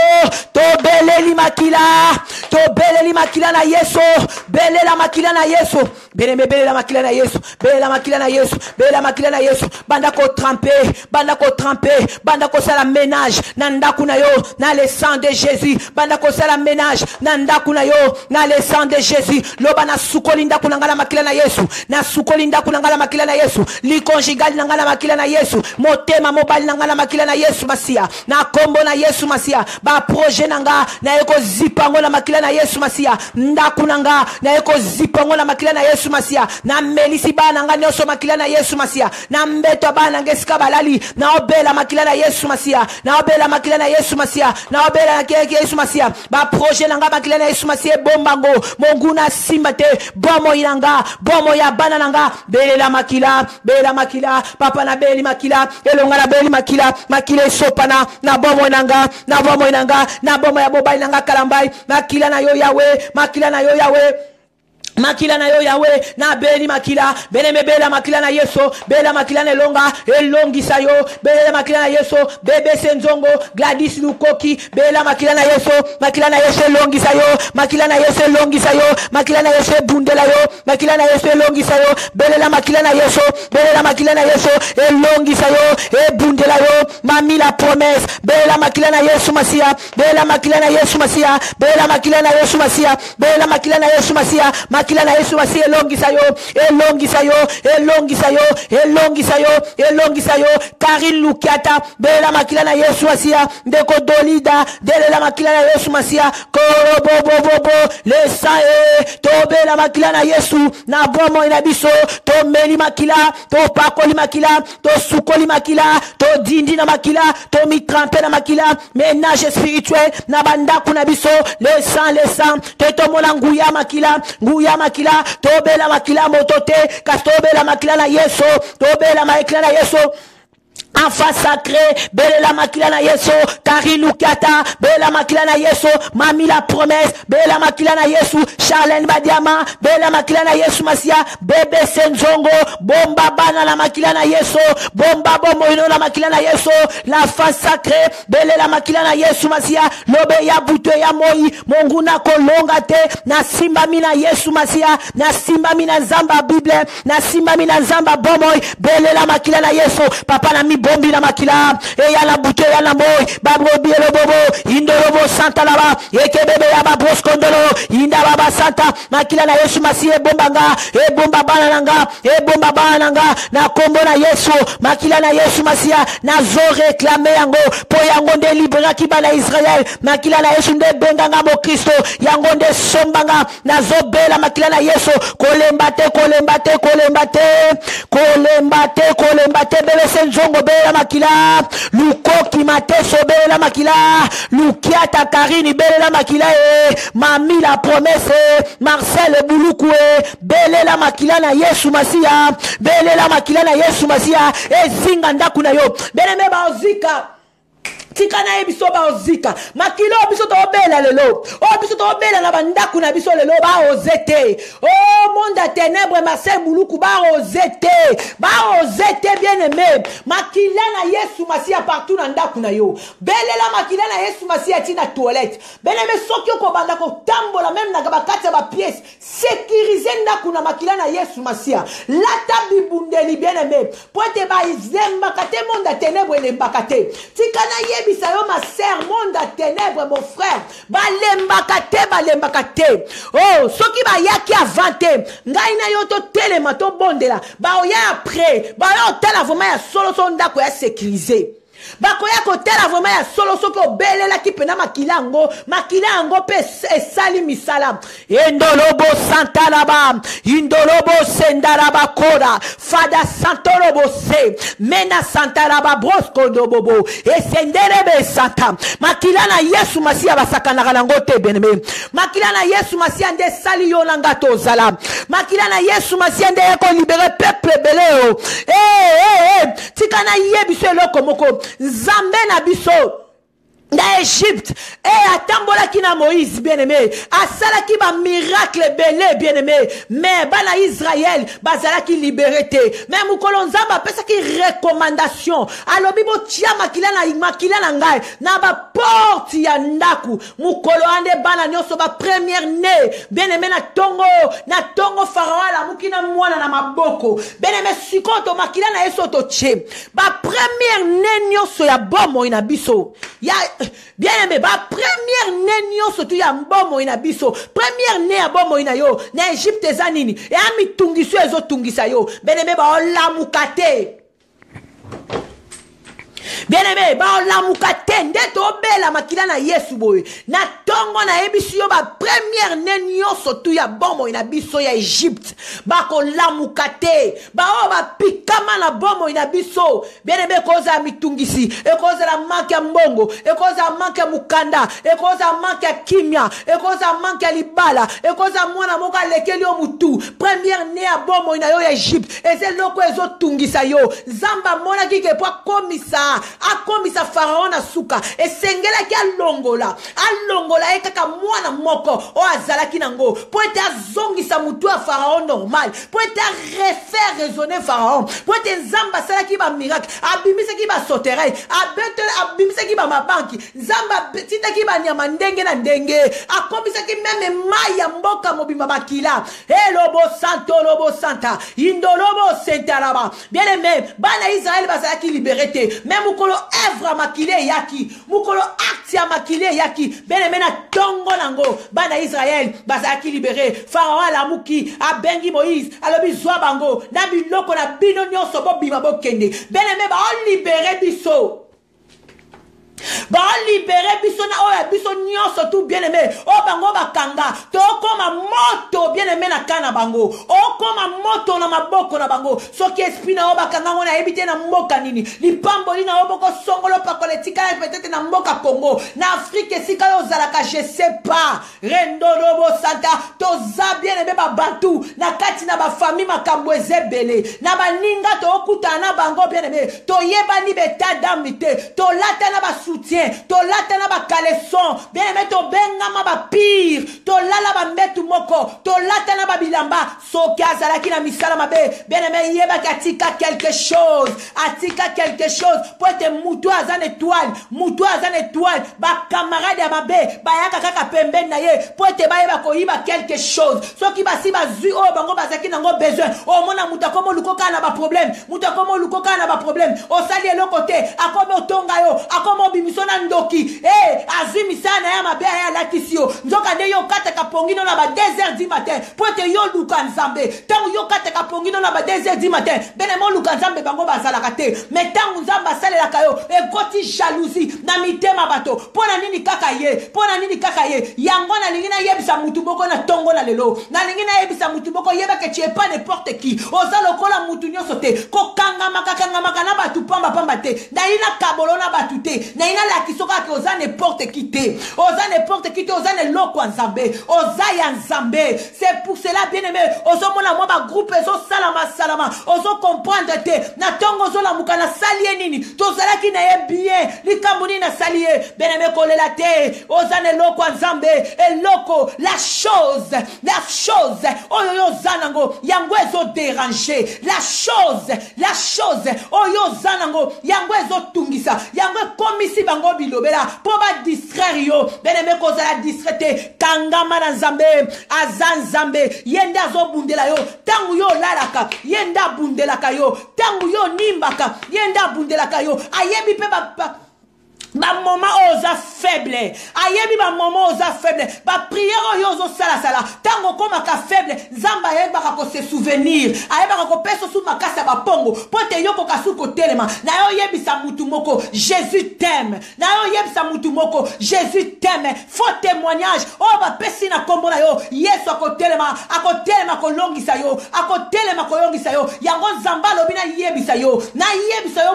to beleli makila na Yesu bele la makila na Yesu bele la makila na Yesu bele la makila na Yesu banda ko tremper banda ko sala ménage na ndaku na yo na le sang de Jésus banda ko sala ménage na ndaku na yo na le sang de Jésus loba na sukoli ndaku na ngala makila na Yesu na sukoli ndaku na ngala makila na Yesu li conjugal na ngala makila na Yesu motema mobali na ngala makila na Yesu masia na kombo na Yesu masia ba projet nanga na eko zipango na makila na Yesu masia ndaku nanga na eko zipango na makila na Yesu masia na melisi ba nanga nyoso makila na Yesu masia na mbeto bana ngesika balali na obela makila na Yesu masia na obela makila na Yesu masia na obela na Yesu masia ba projet nanga makila na Yesu masia bombango monguna simba te bomo inanga bomo ya bana nanga bela makila papa na beli makila elonga na beli makila sopana na bomo inanga na bomo ya bobai nanga kalambai makila na yo yawe makila na yo yawe na beli makila beneme bela makila na Yesu bela makila na elongi sayo bela makila na Yesu bebe senzongo Gladys Lukoki bela makila na Yesu elongi sayo makila na Yesu elongi sayo makila na Yesu bundela yo makila na Yesu elongi sayo bela makila na Yesu elongi sayo e bundela yo mami la promesse bela makila na Yesu masia bela makila na Yesu masia bela makila na Yesu masia bela makila na Yesu masia makila na Yesu masia elongi sayo Karine Lukiata bela makila na Yesu masia ndeko dolida dele la makila na Yesu masia korobobobobo lesae to bela makila na Yesu na bomo ina biso to meli makila to pakoli makila to sukoli makila to dindi na makila to mitrempe na makila ménage spirituel na bandaku na biso le sang to mola nguya makila to bela makila motote kastobela makila na Yesu to bela makila na Yesu enfant sacré bela makila na Yesu Karine Lukiata bela makila na Yesu mami la promesse bela makila na Yesu Charlène Badiama bela makila na Yesu masia bebe senzongo bomba bana la makila na Yesu bomba bomo ino la makila na Yesu l'enfant sacré bela la makila na Yesu masia lobe ya buto ya moi monguna kolonga te na simba mina Yesu masia na simba mina nzamba Bible na simba mina nzamba bomoy bela la makila na Yesu papa na mi bombi na makila e ya la buto ya la moy babrobi le bobo indorobo santa laba yeke bebe ya babros kondolo inda baba santa makila na Yesu masie bombanga e bomba bananga na kombo na Yesu makila na Yesu masia na zo réclamer yango po yango nde libera ki bana Israël makila na Yesu nde benganga mo Kristo yango nde sombanga na zo bela makila na Yesu kolembate bele senjongo bela makila lukoki mate sobela makila lukiata Karine bela makila mami la promesse Marcel Boulukwe, belela makila na Yesu Masia, belela makila na Yesu Masia, ezinga ndaku na yo, beneme baozika. Tika na ebiso ba ozika makilo biso to bela lelo o biso to bela na bandaku na biso lelo ba ozete o monde ténèbres Marcel Boulukwe ba ozete bien aimé makila na Yesu Masia partout na ndaku na yo belela makila na Yesu Masia tina toilette bien aimé soki ko banda ko tambola même na bakati ba pièce sécuriser ndaku na makila na Yesu Masia lata bibundeli bien aimé poete ba izemba kate monde ténèbres le bakate tika na Bisayo ma sœur monde à ténèbres mon frère balembakate oh soki ba yaki avante ngai na yo to telema to bondela ba oya après ba yo tela vraiment ya solo so ndako ya sécuriser bakoya kotela vraiment ya solo soki obelela kipena makilango pe esali misala indolobo santalaba indolobo sendaraba koda fada santolobo se mena santalaba brosko dobobo esenderebe santa makila na Yesu Masia basakana lango te beneme makila na Yesu Masia nde sali yo nanga tozala makila na Yesu Masia nde ko libérer peuple beleo tika na yebiso eloko moko Nzambe na biso na Égypte atambola ki na Moïse bien aimé asala ki ba miracle belé bien aimé mais bana Israël bazala ki liberté mais mukolo Nzamba pesa ki recommandation alobi bo tia makila na ngai na ba porte ya ndaku mukolo ande bana nyoso ba première né bien aimé na tongo pharaon la mukina mwana na maboko bien aimé sikoto makila na yeso to tche ba première né nyoso ya bomo ina biso ya bien aimé ba première né nyoso tu ya bomo ina biso première né ya bomo ina yo na Egypte zanini e ami tungiso ezo tungisa yo bien aimé ba olamukate bien aimé ba olamukate ndeto obela makila na Yesu boy na tongo na ebiso yo ba première né nyoso tu ya bomo ina biso ya Egypte ba ko lamukate ba o ba pikama na bomo ina biso bien aimé koza mitungisi e koza la manke ya mbongo e koza manke ya mukanda e koza manke ya kimia e koza manke ya libala e koza mwana moka lekeli yo mutu première né ya bomo ina yo ya Egypte e se loko ezo tungisa yo Zamba mona kike po akomisa pharaon na suka esengela ki alongola ekaka mwana moko o azalaki nango po ete azongisa mutu ya pharaon normal po ete refaire raisonner pharaon po ete Nzamba salaki ba miracle abimisaki ba sauterelle abimisaki ba mabanki Nzamba titaki ba nyama ndenge na ndenge akomisaki meme mai ya mboka mobimba makila lobo santa indolobo sentaraba bien aimé bana Israël bazalaki liberté même mukolo œuvre makile yaki mukolo acte ya makile yaki bien aimé na tongo nango bana Israël bazalaki libéré pharaon alamuki abengi Moïse alobi zwa bango na biloko na bino nyonso bobima bokende bien aimé ba libéré biso ba libéré biso na oya biso nyonso tout bien aimé o bango bakanga to koma moto bien aimé na kana bango o koma moto na maboko na bango soki esprit na o bakanga ngona ebite na mboka nini lipambo lina oboko songolo pakoletika peut-être na mboka Congo na Afrique sika yo zalaka je sais pas rendolobo santa to za bien aimé ba bantu na kati na ba famille makambo ezebele na baninga to okutana bango bien aimé to yebani beta damite to lata na ba soutien to lata na ba caleçon bien aimé to bengama ba pire to lala ba mbetu moko to lata na ba bilamba soki azalaki na misala mabe bien aimé yeba katika quelque chose pour être mutu azan étoile ba camarade ya mabe ba yaka kaka pembe na ye pour être ba yeba ko yiba quelque chose soki basi bazui o bango bazaki nango besoin o mona muta komo lukoka na ba problème o sali eloko te akomo otonga yo akomo bimisona ndoki azimi sana ya mabe ya latisio nzoka nde yo kata kapongino na ba 2h du matin pour être yo luka Nzambe tangu yo kata kapongino na ba 2h du matin bene mo luka Nzambe bango bazalaka te mais tangu Nzamba salelaka yo ekoti jalousie na mitema bato pona nini kaka ye yango na lingi na yebisa mutu boko na tongo na lelo na lingi na yebisa mutu boko yeba ke tu es pas n'importe qui oza lokola mutu nyonso te ko kanga maka na batu pamba te na ina kabolo na batu te na ina la kisoka ke oza n'importe qui te oza ne loko Nzambe oza ya Nzambe. C'est pour cela, bien-aimé, ozo mona moi ba groupe ezo salama, ozo comprendre te, na tongo ozo la mukana salie nini, to zala ki na ye bien, li kamuni na salie, bien-aimé kolela te, ozane loko Nzambe, et loko, la chose, oyo zanango, yango ezo déranger, la chose, oyo zanango, yango ezo tungisa, yango komisi bango bilobela, po ba distraire yo, bien-aimé kozala distraite, kangama na Nzambe, azan Nzambe, yenda zo bundela yo, tangu yo lalaka, yenda bundelaka yo, tangu yo nimbaka, yenda bundelaka yo, ayebi pe ba moment oza faible, ayebi ba moment oza faible, ba prière ozo sala, tango koma ka faible, Nzamba yeba ka ko se souvenir, ayeba ko peso sou makasa ba pongo, pote yoko kasu ko telema, na yo yebi sa mutu moko, Jésus t'aime, na yo yebi sa mutu moko, Jésus t'aime, faux témoignage, oh ba pesi na kombo na yo, Yesu ako telema ko longisa yo, yango Nzamba lobi na yebisa yo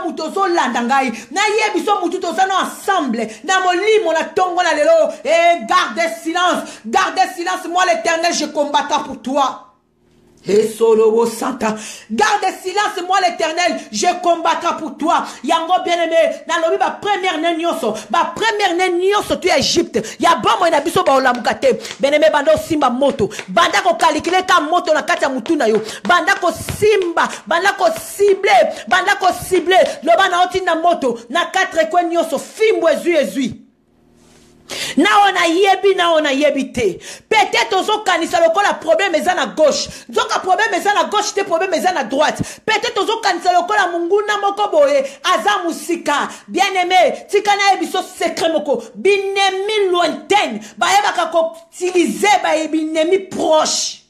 mutu ozo landa ngai, na yebiso mutu toza no ensemble, na molimo na tongo na lelo, et gardez silence, moi l'Éternel je combattrai pour toi. Et solo santa, garde silence, moi l'Éternel, je combattrai pour toi. Yango bien-aimé, na lobi ba première nyoso tu Égypte. Ya bon mo na biso ba olamukate. Bien-aimé bando simba moto. Banda ko calculer ka moto na kati ya mutuna yo. Banda ko simba, banda ko cible. Loba na oti na moto, na 4 coins nyoso fimbo ezui. Na ona yebi te. Peut-être ozo kanisa lokola problème eza na gauche. Zoka problème eza na gauche te problème eza na droite. Peut-être ozo kanisa lokola munguna moko boye aza musika. Bien-aimé, tika na ebiso secret moko. Binemi lointaine, ba yeba ko utiliser ba binemi proche.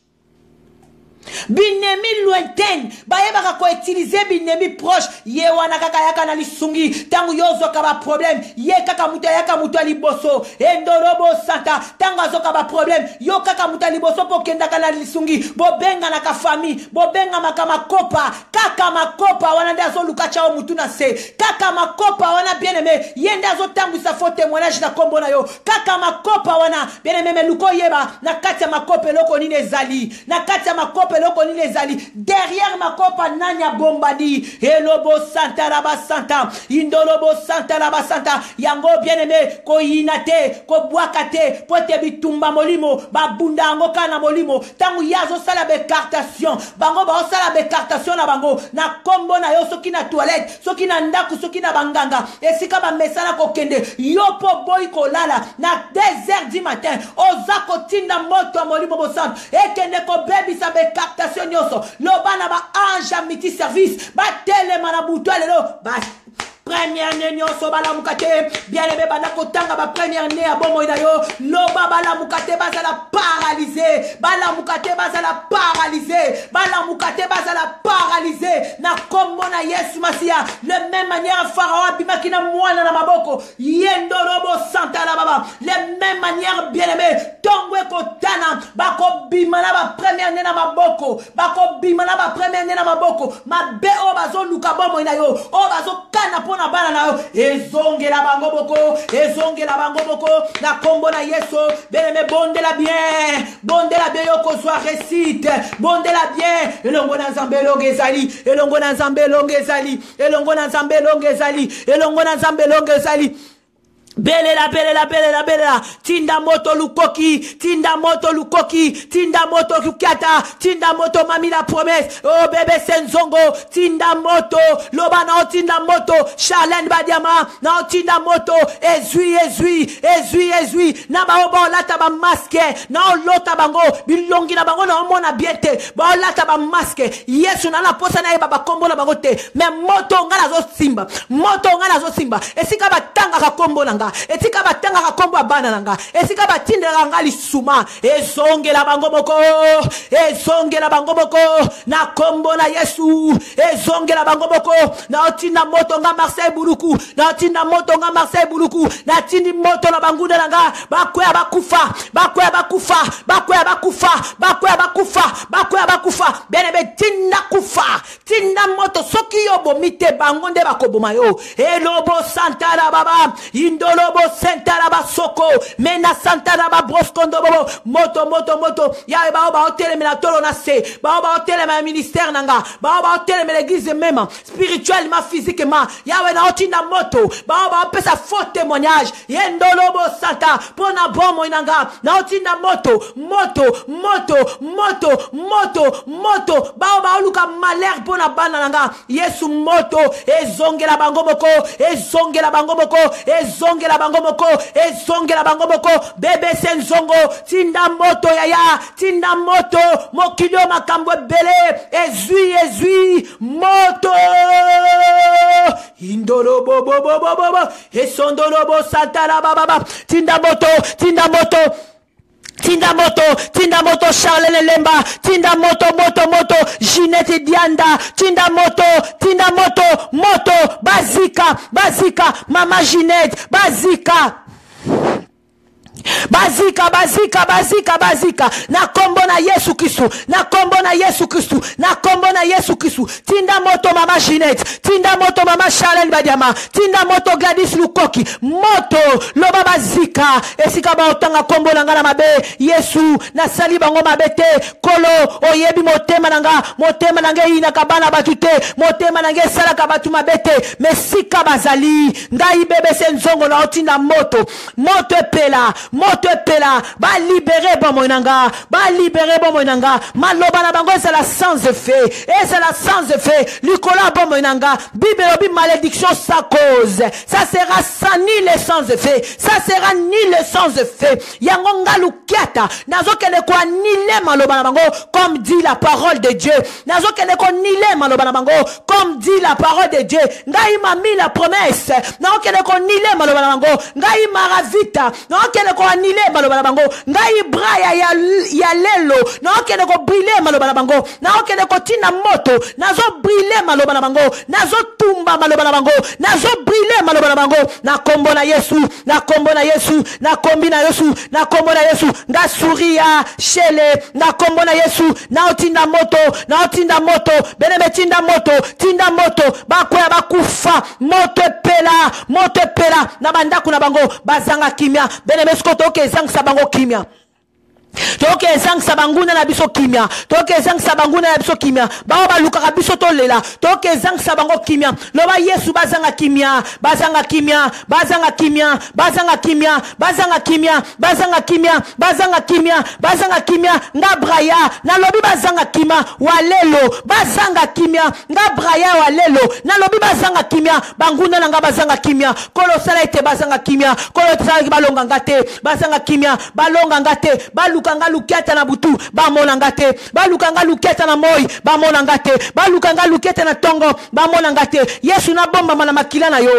Binemi lointaine, bayeba ko utiliser binemi proche, ye wana kaka yaka na lisungi, tangu yozo kaba problème, ye kaka muta yaka muta liboso, endorobo santa, tangu azoka ba problème, yo kaka muta liboso po kenda kana lisungi, bobenga na ka famille, bobenga makama kopa, kaka makopa wana ndazo lukacha o mutu na se, kaka makopa wana bien-aimé, yenda zo tangu sa faux témoignage na kombo na yo, kaka makopa wana, bien-aimé luko yeba, na kati ya makope loko nine zali, na kati ya makope loko ni les ali derrière ma copa nanya bombadi elobo santa laba santa indolobo santa laba santa yango bien-aimé ko inate ko boakate pote bitumba molimo babunda ngo kana molimo tangu yazo sala becartation bango ba sala becartation na bango na kombo na yo soki na toilette soki na ndaku soki na banganga esika ba mesana ko kende yopo boy ko lala na 2h du matin ozako tinda moto molimo bo santa ekende ko bebi sa becartation nyoso lobana ba anja miti service ba tele manabuto lelo ba première année nyoso bala mukate bien-aimé bana kotanga ba première année ya bomo ina yo loba bala mukate bazala paralysé bala mukate bazala paralysé na kombo na Yesu Masia de même manière Pharaon bimaki na mwana na maboko yendo robo santa la baba de même manière bien-aimé tongwe kotana bako bimana ba première année na maboko bako bimana ba première année na maboko mabe o bazo luka bomo ina yo o bazo kana na bana na yo ezongela bango boko na kombo na Yesu bien-aimé bondela bien yoko soit récite bondela bien elongo na Nzambe longezali Belela, tinda moto lukoki, tinda moto kukiata, tinda moto mami la promesse, oh bébé senzongo, tinda moto, lobana tinda moto, Charlène Badiama, na tinda moto, ezui, na ba oba lata ba masque, na lota bango, bilongi na bango na mona biete, ba lata ba masque, Yesu na la posa na baba kombo na bango te, mais moto ngala zo simba, esika batanga ka kombo nanga. Etika batanga ka kombo abana nanga esika batindela ngali suma ezongela bango boko na kombo na Yesu ezongela bango boko na otinda moto nga Marseille Buluku na tindi moto na bangunda nanga bakwea bakufa benebe tinda moto soki yo bomite bango nde bakoboma yo elobo santa la baba indo Indolobo sentara basoko mena santara ba broskondo bobo moto ya ba hôtel mena tolo na se ba hôtel ma ministère nanga ba hôtel me l'église même spirituellement physiquement ya na otinda moto ba pesa faux témoignage yendolobo santa pona bomo inanga na otinda moto ba luka malheur pona bana nanga Yesu moto ezongela bango moko ezongela bango moko ezongela bango moko ezongela bango moko bebe senzongo tinda moto yaya tinda moto mokilio makambo ebele ezui moto indolo bobo esondolo satara baba tinda moto Charles Lemba tinda moto Ginette Dianda tinda moto bazika mama Ginette bazika na kombo na Yesu Kristu tinda moto mama Ginette tinda moto mama Charlene Badiama tinda moto Gladys Lukoki moto loba bazika esika ba otanga kombo na ngana mabe Yesu na sali bango mabete kolo oyebi motema nanga ina kabana batute motema nanga sala batu mabete mesika bazali ngai bebe senzongo na otinda moto epela ba libérer bon moinanga maloba na bango c'est la sans effet likola bon moinanga bibelobi malédiction sa cause ça sera sans ni le sans effet yango ngalukiata nazokende ko anile maloba na bango comme dit la parole de Dieu nazokende ko nile maloba na bango comme dit la parole de Dieu ngai mami la promesse nazokende ko nile maloba na bango ngai maravita nazokende ko anile maloba na bango ngai braya ya lelo nazokende ko briller maloba na bango nazokende ko tina moto nazo briller maloba na bango nazo tumba maloba na bango nazo briller maloba na bango na kombo na Yesu na kombo na Yesu nga suria shele na kombo na Yesu na otinda moto beneme tinda moto bakoya bakufa moto epela na bandaku na bango bazanga kimia beneme skoto ke zangsa bango kimia toke ezangisa banguna na biso kimia bao balukaka biso tolela toke ezangisa bango kimia loba Yesu bazanga kimia nga braya na lobi bazanga kimia walelo bazanga kimia nga braya walelo na lobi bazanga kimia banguna nanga bazanga kimia kolo sala ete bazanga kimia kolo tsala balonga ngate bazanga kimia balonga ngate balukanga luketa na butu bamona ngate balukanga luketa na moi bamona ngate balukanga luketa na tongo bamona ngate Yesu na bomba na makila na yo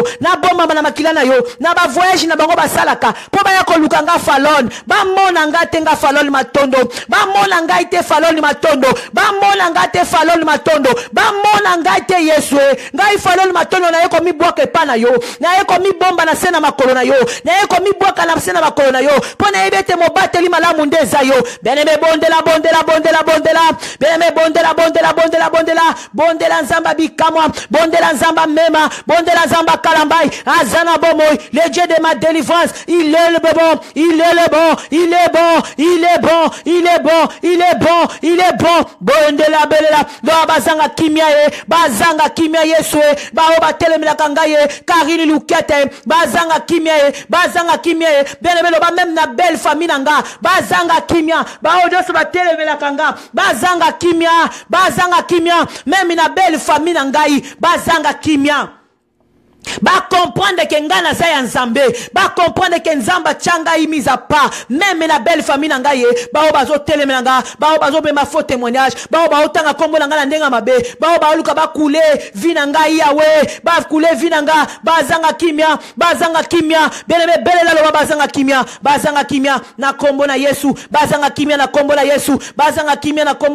na ba voyage na bango basalaka po ba yako lukanga falon bamona ngate nga falon matondo bamona ngate falon matondo bamona ngate falon matondo bamona ngate Yesu ngai falon matondo na yeko mibwaka pa na yo na yeko mibomba na sena makolo na yo na yeko mibwaka na sena makolo na yo pona ebete mobateli malamu ndeza yo beneme bondela beneme bondela nzamba bikamwa bondela nzamba mema bondela nzamba kalambai azana bomoy le Dieu de ma délivrance il est le bon bondela belela do bazanga kimia Yesu bao batelemela kangaye karini lukete bazanga kimia beneme lo ba même na belle famille nanga bazanga kimia bao doso batelemela kanga bazanga kimia même na belle famille nangai bazanga kimia ba comprendre que ngana za ya nzambe ba comprendre que nzamba changa imiza pa même na belle famille na ngaye ba bazo telemela nga ba bazo be ma faux témoignage ba otanga kombo na ngana ndenga mabe ba luka ba kule vina ngai yawe ba kule vina nga bazanga kimia bele la lo bazanga kimia na kombo na Yesu bazanga kimia na kombo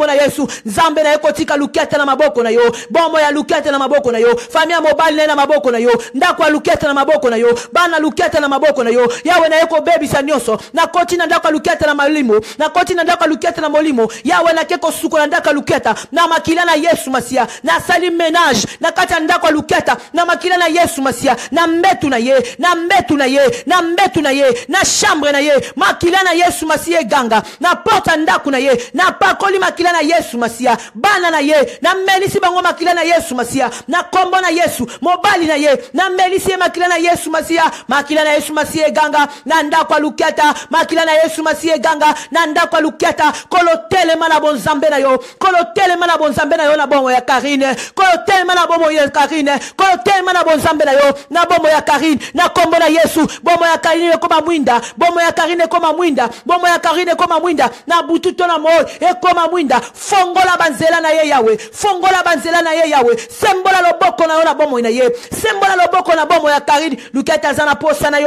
na Yesu nzambe na ekotika lukete na maboko na yo bomo ya lukete na maboko na yo famia mobile na maboko na yo ndako ya luketa na maboko na yo, bana luketa na maboko na yo, yawe na yeko baby sa nyonso, na koti na ndako ya luketa na malimo, na koti na ndako ya luketa na molimo, yawe na keko suko na ndako ya luketa, na makila na Yesu Masia, na sali menage, na kati ya ndako ya luketa, na makila na Yesu Masia, na mbetu na ye, na mbetu na ye, na mbetu na ye, na chambre na ye, makila na Yesu Masia ganga, na porta ndako na ye, na pakoli makila na Yesu Masia, bana na ye, na melisi bango makila na Yesu Masia, na kombo na Yesu, mobali na ye, na melisi makila na Yesu Masia, makila na Yesu Masia ganga, na ndako ya luketa, makila na Yesu Masia ganga, na ndako ya luketa, kolotele mana bonzambe na yo, kolotele mana bonzambe na yo na bomo ya Karine, kolotele mana bomo ya Karine, kolotele mana bonzambe na yo, na bomo ya Karine, na kombo na Yesu, bomo ya Karine koma mwinda, bomo ya Karine koma mwinda, bomo ya Karine koma mwinda, na bututo na moyo, koma mwinda, fongola banzela na ye yawe, fongola banzela na ye yawe, sembola loboko na yo na bomo na ye, sembola loboko na bomo ya Karine, luketa azana posa na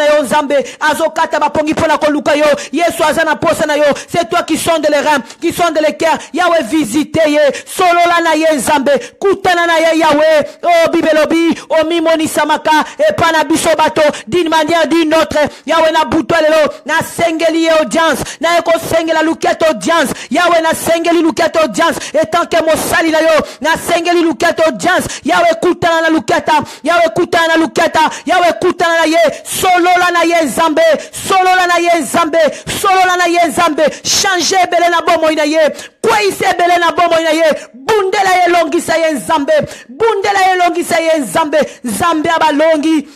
yo nzambe, azokata bapongi pona koluka yo, Yesu azana posa na yo, c'est toi qui sonde les reins, qui sonde les cœurs, yawe visite ye, solola na ye nzambe, kutana na ye yawe, oh bibelobi, oh mimoni samaka, et pana biso bato, d'une manière d'une autre, yawe na buto lelo, na sengeli ye audience, na eko sengela luketa audience, yawe na sengeli luketa audience, et tant que mosali na yo, na sengeli luketa audience, yawe kutana na luketa, yawe kutana na luketa, yawe kutana na ye, solola na ye nzambe, solola na ye nzambe, solola na ye nzambe, changer bele na bomo ina ye, kwa ise bele na bomo ina ye, bundela ye longisa ye nzambe, bundela ye longisa ye nzambe, nzambe abalongi,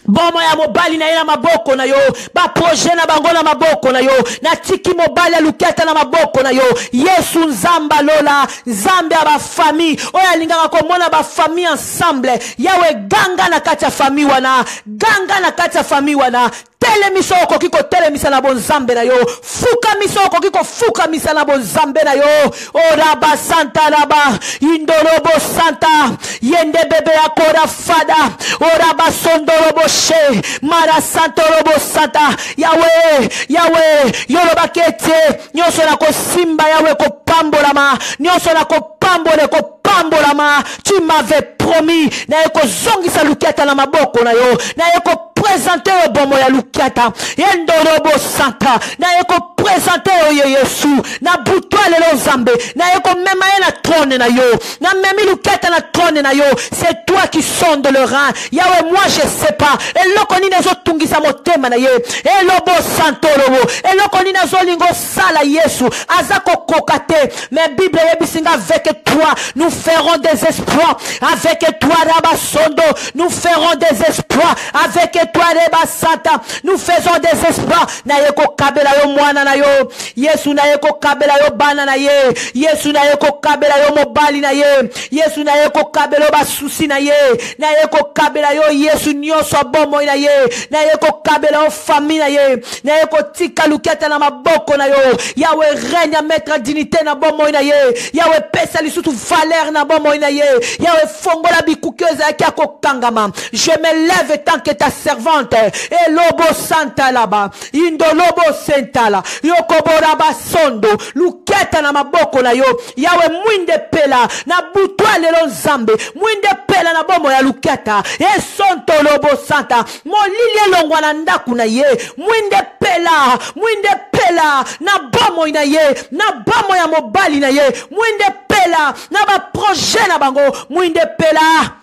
bomo ya mobali na ye na maboko na yo, ba projet na bango na maboko na yo, na tiki mobali ya luketa na maboko na yo, Yesu nzamba lola, nzambe ya ba famille, oya lingaka komona ba famille ensemble, yawe ganga na kati ya famille wana, ganga na kati ya famille wana, tele miso kiko tele misa na bonzambe na yo, fuka miso kiko fuka misa na bonzambe na yo, oraba santa laba, indorobo santa, yende bebe ya kora fada, oraba sondorobo she, mara santa robo santa, yawe, yoroba kete, nyoso na ko simba yawe ko pambolama, nyoso na ko pambole ko pambolama, tu m'avais promis, na eko zongi sa luketa na maboko na yo, na eko présenter au bomo ya luketa, yendorobo santa, na eko présenter au Yesu, na butwa lelo zambe, na eko mema ye na trône na yo, na memi luketa na trône na yo, c'est toi qui sonde le rein, yawe moi je sais pas, eloko ni nezo tungisa motema na ye, elobo santo lobo, eloko ni nezo lingo sala Yesu, azako kokate, mais Bible yebisinga avec toi, nous ferons des exploits, avec toi Rabasondo, nous ferons des exploits, avec toi Reba Santa, nous faisons des exploits, na yeko kabela yo mwana na yo, Yesu na yeko kabela yo bana na ye, Yesu na yeko kabela yo mobali na ye, Yesu na yeko kabela yo basusi na ye, na yeko kabela yo Yesu nyonso bomo na ye, na yeko kabela yo famille na ye, na yeko tika luketa na maboko na yo, yawe règne à mettre dignité na bomo na ye, yawe pesa lisutu valeur na bomo na ye, yawe fongola bikukeza ya kokangama, je me lève tant que ta servante, et lobo santa là-bas, indo lobo sentala, yokobora basondo, luketa na maboko na yo, yawe mwinde pela, na butwa lelo nzambe, mwinde pela na bomo ya luketa, e sonto lobo santa, molili longwa na ndaku na ye, mwinde pela, na bomo na ye, na bomo ya mobali na ye, mwinde pela, na ba projet na bango, mwinde pela,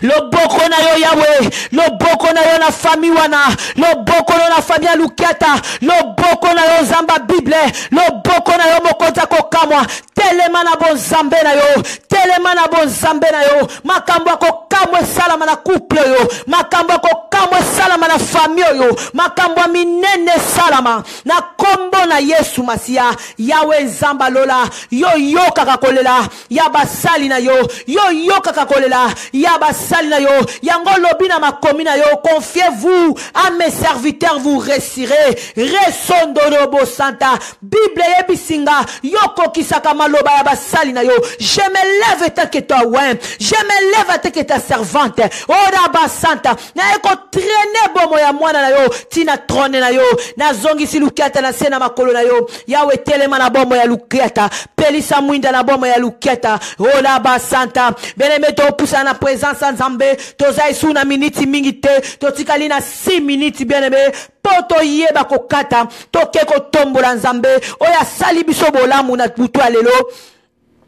loboko na yo yawe, loboko na yo na famille wana, loboko na yo na famille ya luketa, loboko na yo zamba Bible, loboko na yo mokonza kokamwa, telema na bonzambe na yo, telema na bonzambe na yo, makambo ko kamwe salama na couple yo, makambo ko kamwe salama na famille yo, makambo minene salama, na kombo na Yesu Masia, yawe nzamba lola, yo yoka kakolela, yabasali na yo, yo yoka kakolela, yabasali na yo, yango lobi na makomi na yo, confiez-vous à mes serviteurs, vous réussirez, resondorobo santa, Bible yebisinga, yoko kisaka malo maloba ya basali na yo. Je me lève tant que toi, ouais. Je me lève tant que ta servante. Ora basanta. Na eko traîner bomo ya mwana na yo. Tina trone na yo. Na zongi si lukiata na sena makolo na yo. Yawe telema na bomo ya lukiata. Pelisa mwinda na bomo ya lukiata. Ora basanta. Beneme to pusa na présence en Nzambe. Toza isu na miniti mingi te. Totikali na 6 minutes beneme. Poto yeba kokata. Toke ko tombola Nzambe. Oya sali biso bolamu na butwa lelo.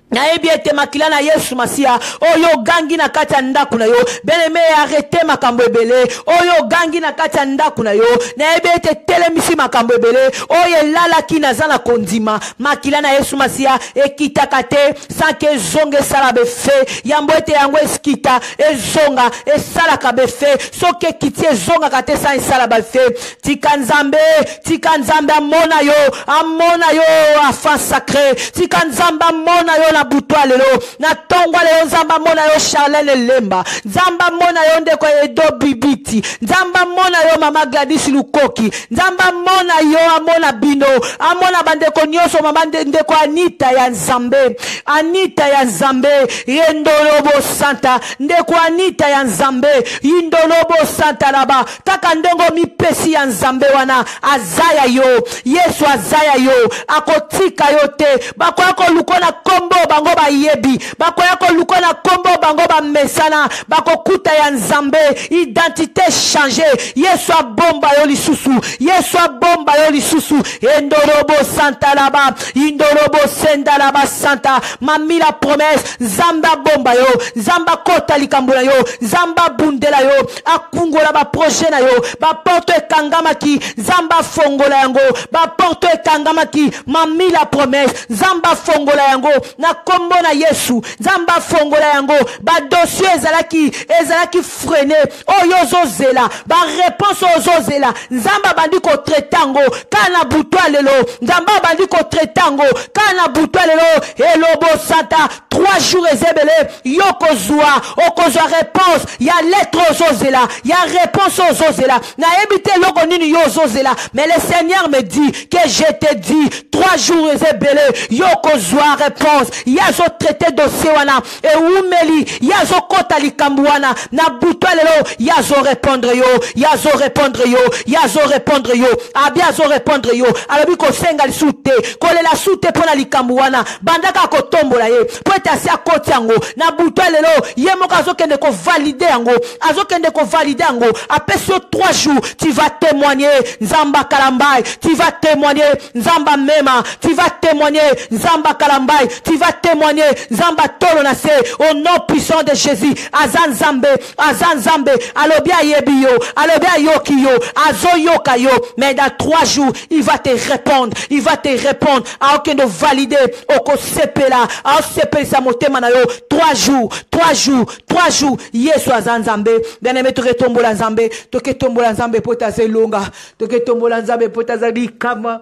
Na ebi ete makila na Yesu Masia. Oyo gangi na kati ya ndaku na yo. Beneme arrete makambo ebele. Oyo gangi na kati ya ndaku na yo. Na ebi ete telemisi makambo ebele. Oye lala ki na zana kondima. Makila na Yesu Masia. Ekita kate. Sanke zonge sala befe. Yambo ete yango eskita. Ezonga. Esala ka befe. Soke kiti ezonga kate sa esala befe. Tika Nzambe. Tika Nzambe amona yo. Amona yo afan sacré. Tika Nzambe amona yo na butwa lelo. Na tongwa leo Nzamba mona yo Charlene Lemba. Nzamba mona yo ndeko Edo Bibiti. Nzamba mona yo Mama Gladys Lukoki. Nzamba mona yo amona Bino. Amona bandeko nyoso mama ndeko Anita ya Nzambe. Anita ya Nzambe. Yendolobo Santa. Ndeko Anita ya Nzambe. Yindolobo Santa laba. Kaka ndongo mipesi ya Nzambe wana. Azaya yo. Yesu azaya yo. Akotika yo te. Bako yako lukona kombo bango ba yebi. Bako yako lukona kombo bango ba mesana. Bako kuta ya Nzambe. Identité changée. Yesu abomba yo lisusu. Yesu abomba yo lisusu. Endorobo Santa laba. Indorobo senda laba Santa. Mami la promesse. Zamba bomba yo. Zamba kota likambula yo. Zamba bundela yo. Akungola ba projet na yo. Ba porte kangamaki. Zamba fongola yango. Ba porte kangamaki. Mami la promesse. Zamba fongola yango. Na kombo na Yesu. Zamba fongola yango. Ba dossier ezalaki frené. Oyozo zela. Ba réponse ozo zela. Zamba bandi ko tretango. Kana butwa lelo. Zamba bandi ko tretango. Kana butwa lelo. Elobo Santa. 3 jours ezebele. Yoko zua. Okozwa réponse. Ya lettre ozo zela. Ya réponse ozo zela. Na ebite loko nini yo ozo zela. Mais le Seigneur me dit que je te dis 3 jours ezebele. Yoko zua réponse. Yazo traité dossier wana. E umeli. Yazo kota likambuana. Na butwa lelo. Yazo répondre yo. Yazo répondre yo. Yazo répondre yo. Abiazo répondre yo. Alobi ko senga lisute. Kole la sute pona likambuana. Bandaka ko tombola ye. Poete asi akoti yango. Na butwa lelo. Ye moko azo kende ko valider yango. Azo kende ko valider yango. Après ce 3 jours. Tu vas témoigner. Nzamba Kalambai. Tu vas témoigner. Nzamba Mema. Tu vas témoigner. Nzamba Kalambai. Tu vas témoigner. Nzamba Tolonase. Au nom puissant de Jésus. Azan Zambe. Azan Zambe. Alobia Yebiyo. Alobia Yokiyo. Azo Yokayo. Mais dans 3 jours, il va te répondre. Il va te répondre. A aucun de valider. Oko sepela. A sepela sa motema na yo. 3 jours. 3 jours. 3 jours. Yesu Azan Zambe. Bien-aimé, toke tombola Nzambe. Toke tombola Nzambe pota se longa. Toke tombola Nzambe pota zali kama.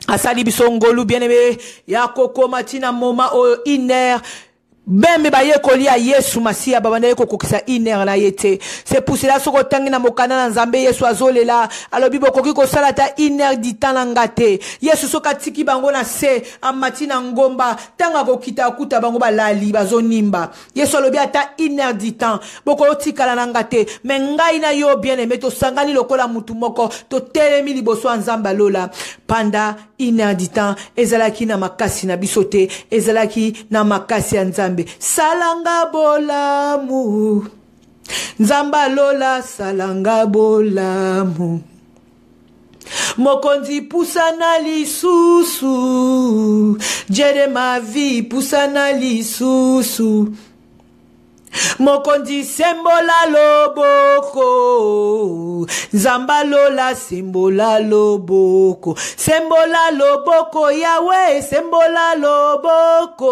Asali bisongolu bien-aimé. Ya koko matina moma o iner. Même ba yekoli ya Yesu Masia babanda yeko kokisa iner na yete. C'est pour cela soko tangi na mokana na Nzambe Yesu azolela. Alobi bokoki ko salata iner ditana ngate. Yesu soka tiki bango na se amatina ngomba tanga kokita kuta bango balali bazonimba. Yesu alobi ata iner ditan boko tikala na ngate. Mais ngai na yo bien-aimé to sangani lokola mutu moko to telemi liboso Nzamba lola. Panda iner ditan ezalaki na makasi na bisote ezalaki na makasi ya Nzambe. Salanga bolamu Nzamba lola salanga bolamu Mokonzi pusana lisusu Jere ma vie pusana lisusu Mokonzi sembola loboko Nzamba lola sembola loboko Sembola loboko Yahweh sembola loboko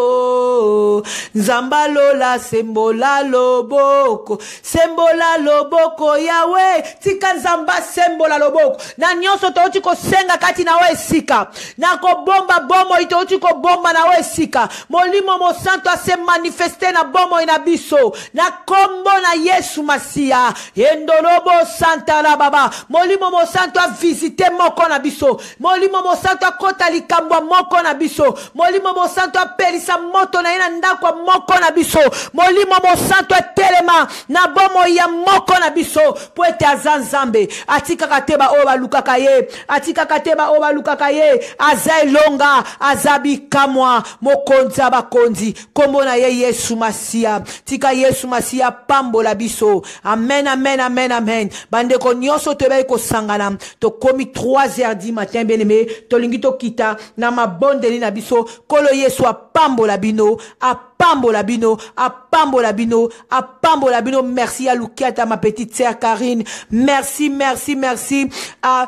Nzamba lola sembola loboko Sembola loboko Yahweh tika Nzamba sembola loboko Na nyonso touti ko senga kati na we sika Na ko bomba bomo itouti ko bomba na we sika Molimo mo santo a se manifeste na bomo ina biso biso na kombo na Yesu Masia endolobo santa la baba molimo mo santo a visiter moko na biso molimo mo santo a kota likambo moko na biso molimo mo santo a pelisa moto na ina ndako moko na biso molimo mo santo a telema na bomo ya moko na biso po ete azanzambe atika kateba o balukaka ye atika kateba o balukaka ye azailonga azabi kamwa mokonzi abakonzi kombo na ye Yesu Masia tika Yesu Masia pambola biso amen amen amen amen bandeko nyonso tebe ko sangana to komi 3h du matin bien aimé to lingi to kita na mabondeli na biso kolo Yesu apambola bino apambola bino apambola bino apambola bino. Merci à Lukiata, ma petite sœur Karine, merci à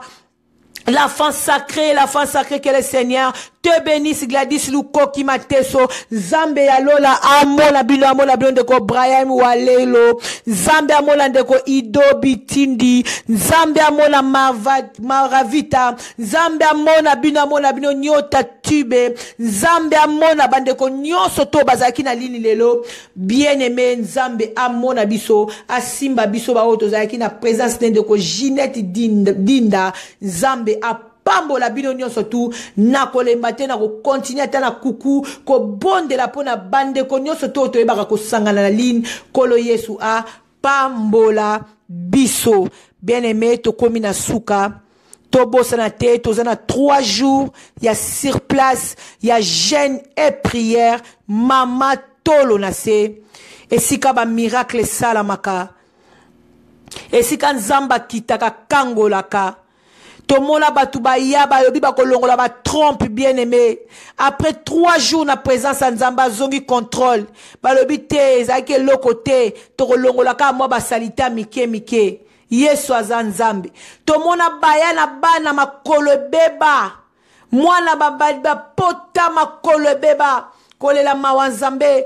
l'enfant sacré que le Seigneur te bénisse. Gladys Luko Kimateso Zambe Alola Amola Bino Amola Bino Ndeko Brian Walelo Zambe Amola Ndeko Ido Bitindi Zambe Amola Maravita Zambe Amola Bino Nyota Tube Zambe Amola Bandeko Nyoso to bazaki na lini lelo bien aimé Zambe Amola Biso Asimba Biso Baoto Zaki na présence Ndeko Ginette Dinda Zambe pambola bino nyonso tu na kolemba te na ko continuer ta na kuku ko bondela pona bande ko nyonso to to ebaka ko sangana na ligne kolo Yesu a pambola biso bien aimé to komi na suka to bosana te to zana 3 jours ya sur place ya jeûne et prière mama tolo na se esika ba miracle salamaka esika nzamba kitaka kangolaka Tomola batuba yaba yobi bakolongola ba trompe bien aimé. Après 3 jours na présence à Nzamba zongi contrôle. Balobi te zake lokote tokolongola ka moi ba salita mike. Yesu azanzambe. Tomona baya na bana makolo beba. Mwana babaliba pota makolo beba. Kolela mawanzambe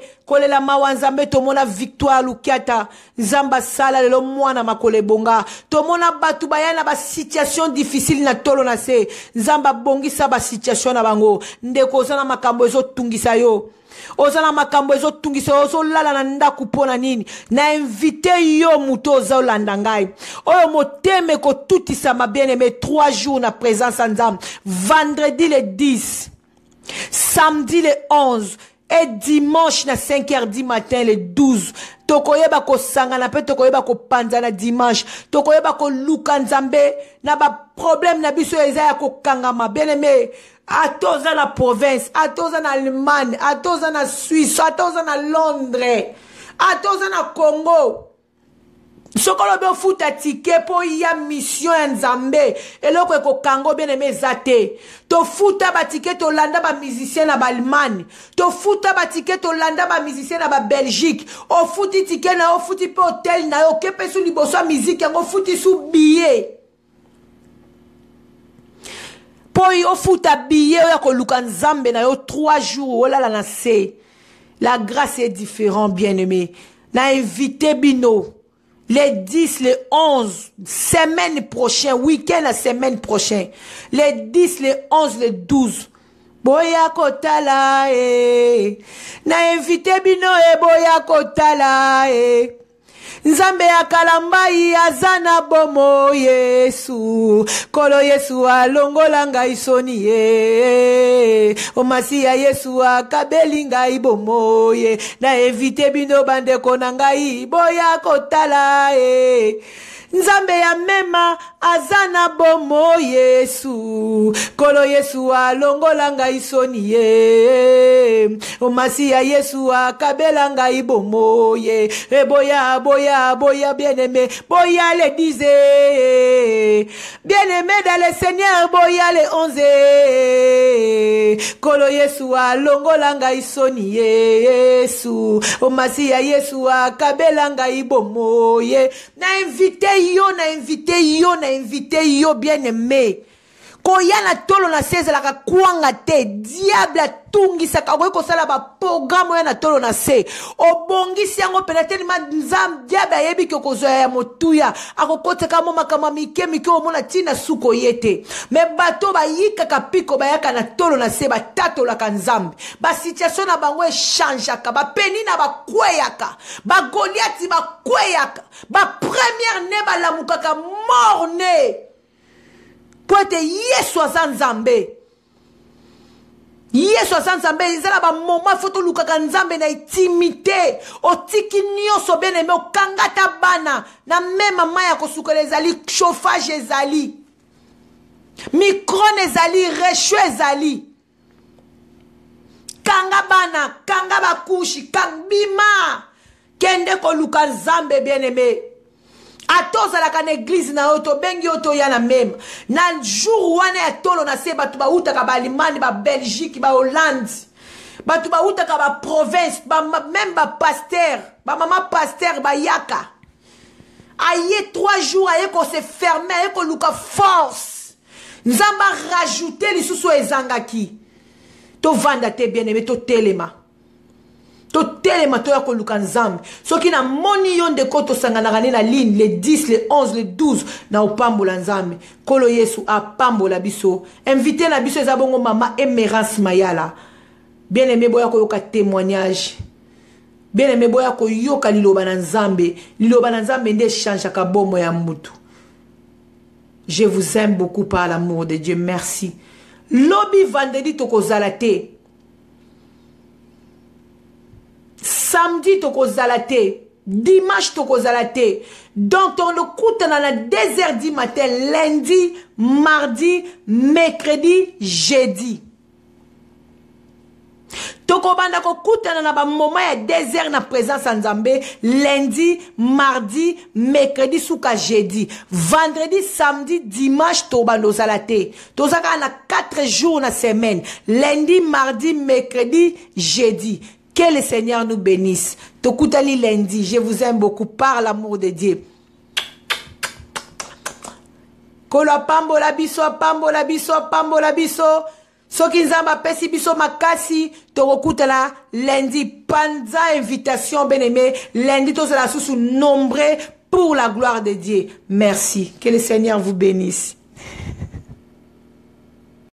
tomona victoire Lukiata Zamba sala lelo mwana makole bonga tomona batu bayana ba situation difficile na tolo na se Zamba bongisa ba situation na bango ndeko ozana makambo ezo tungisa yo ozana makambo ezo tungisa ozo lala na ndaku pona nini na invité yo muto ozo landa ngai oyo moteme ko tutisa ma bien aimé 3 jours na présence à Nzambe vendredi le 10 samedi le 11 et dimanche na 5h du matin le 12 tokoyeba ko sangana pe tokoyeba ko panzana dimanche tokoyeba ko luka Nzambe na ba problème na biso ezaya ko kangama bien aimé atoza na province atoza na Allemagne atoza na Suisse atoza na Londres atoza na Congo sokolo be futa tike po ya mission ya Nzambe eloko eko kango bien aimé zate to futa ba tike to landa ba musicien na ba Allemagne to futa ba tike to landa ba musicien na ba Belgique o futi tike na o futi pe hotel na yo kepe su liboso musique yango futi su billet po yo futa billet ya ko luka Nzambe na yo 3 jours olala na se la grâce est différent bien aimé na invité bino les 10, les 11, semaine prochaine, week-end la semaine prochaine. Les 10, les 11, les 12. Boya kotala na invité bino boya kotala Nzambe akalambai azana bomo Yesu kolo Yesu alongola ngai soni Omasiya Yesu akabeli ngai bomo na invité bino bandeko na ngai boya kotala Nzambe ya mema azana bomo Yesu kolo Yesu alongola ngai soni Omasiya Yesu akabela ngai bomo boya bien aimé boya le 10 bien aimé dans le Seigneur boya le 11 kolo Yesu alongola ngai soni Yesu Omasiya Yesu akabela ngai bomo na invité yo bien aimé koyana tolo na se ezalaka kwanga te. Diable atungisaka koki kosala baprogramme oyo na tolo na se. Obongisi yango pena telema nzambe diable ayebi ke kozwa ya motuya. Akokoteka mo makambo mike mike omona tina suko yete. Me bato bayikaka piko bayaka na tolo na se batatolaka nzambe. Ba situation na bango echangeaka. Ba penina bakweyaka. Ba Goliath bakweyaka. Ba première ne balamukaka morne. Poete Yesu azanzambe. Yesu azanzambe. Izala ba moma foto lukaka nzambe na intimité. Otiki nyoso beneme okangata bana. Na mema maya kosuka ezali. Chauffage ezali. Micron ezali. Réchaud ezali. Kanga bana. Kanga bakushi. Kangbima. Kende ko luka nzambe beneme. Atos à la église na auto bengi auto ya na même na jour wana ya tolo na se batu ba uta ka ba Allemagne ba Belgique ba Hollande batu ba uta ka ba province ba même ba pasteur ba maman pasteur ba yaka aye 3 jours aye ko se fermer aye ko luka force nzamba rajouter lisusu ezangaki to vanda te bien aimé to telema to telema to ya ko luka nzambe soki na moni yonde ko to sangana na ligne le 10 le 11 le 12 na opambola nzambe kolo Yesu apambola biso invité na biso ezabongo mama Emerance Mayala bien aimé boya ko yoka témoignage bien aimé boya ko yoka liloba na nzambe nde change ka bomo ya mutu. Je vous aime beaucoup par l'amour de Dieu, merci. Lobby vendredi to ko zalate. Samedi toko zalate, dimanche toko zalate. Donc on le coûte dans la 2h du matin, lundi, mardi, mercredi, jeudi. Toko banda ko coûte dans la moment ya 2h na présence en Zambé, lundi, mardi, mercredi, souka jeudi. Vendredi, samedi, dimanche to bando zalate. To zaka na 4 jours na semaine, lundi, mardi, mercredi, jeudi. Que le Seigneur nous bénisse. Tokutali lundi, je vous aime beaucoup par l'amour de Dieu. Kolo pambola biso, pambola biso, pambola biso. Soki nzamba pesi biso makasi, tokutala lundi. Panza invitation bien-aimé, lundi to sera sous nombreux pour la gloire de Dieu. Merci. Que le Seigneur vous bénisse.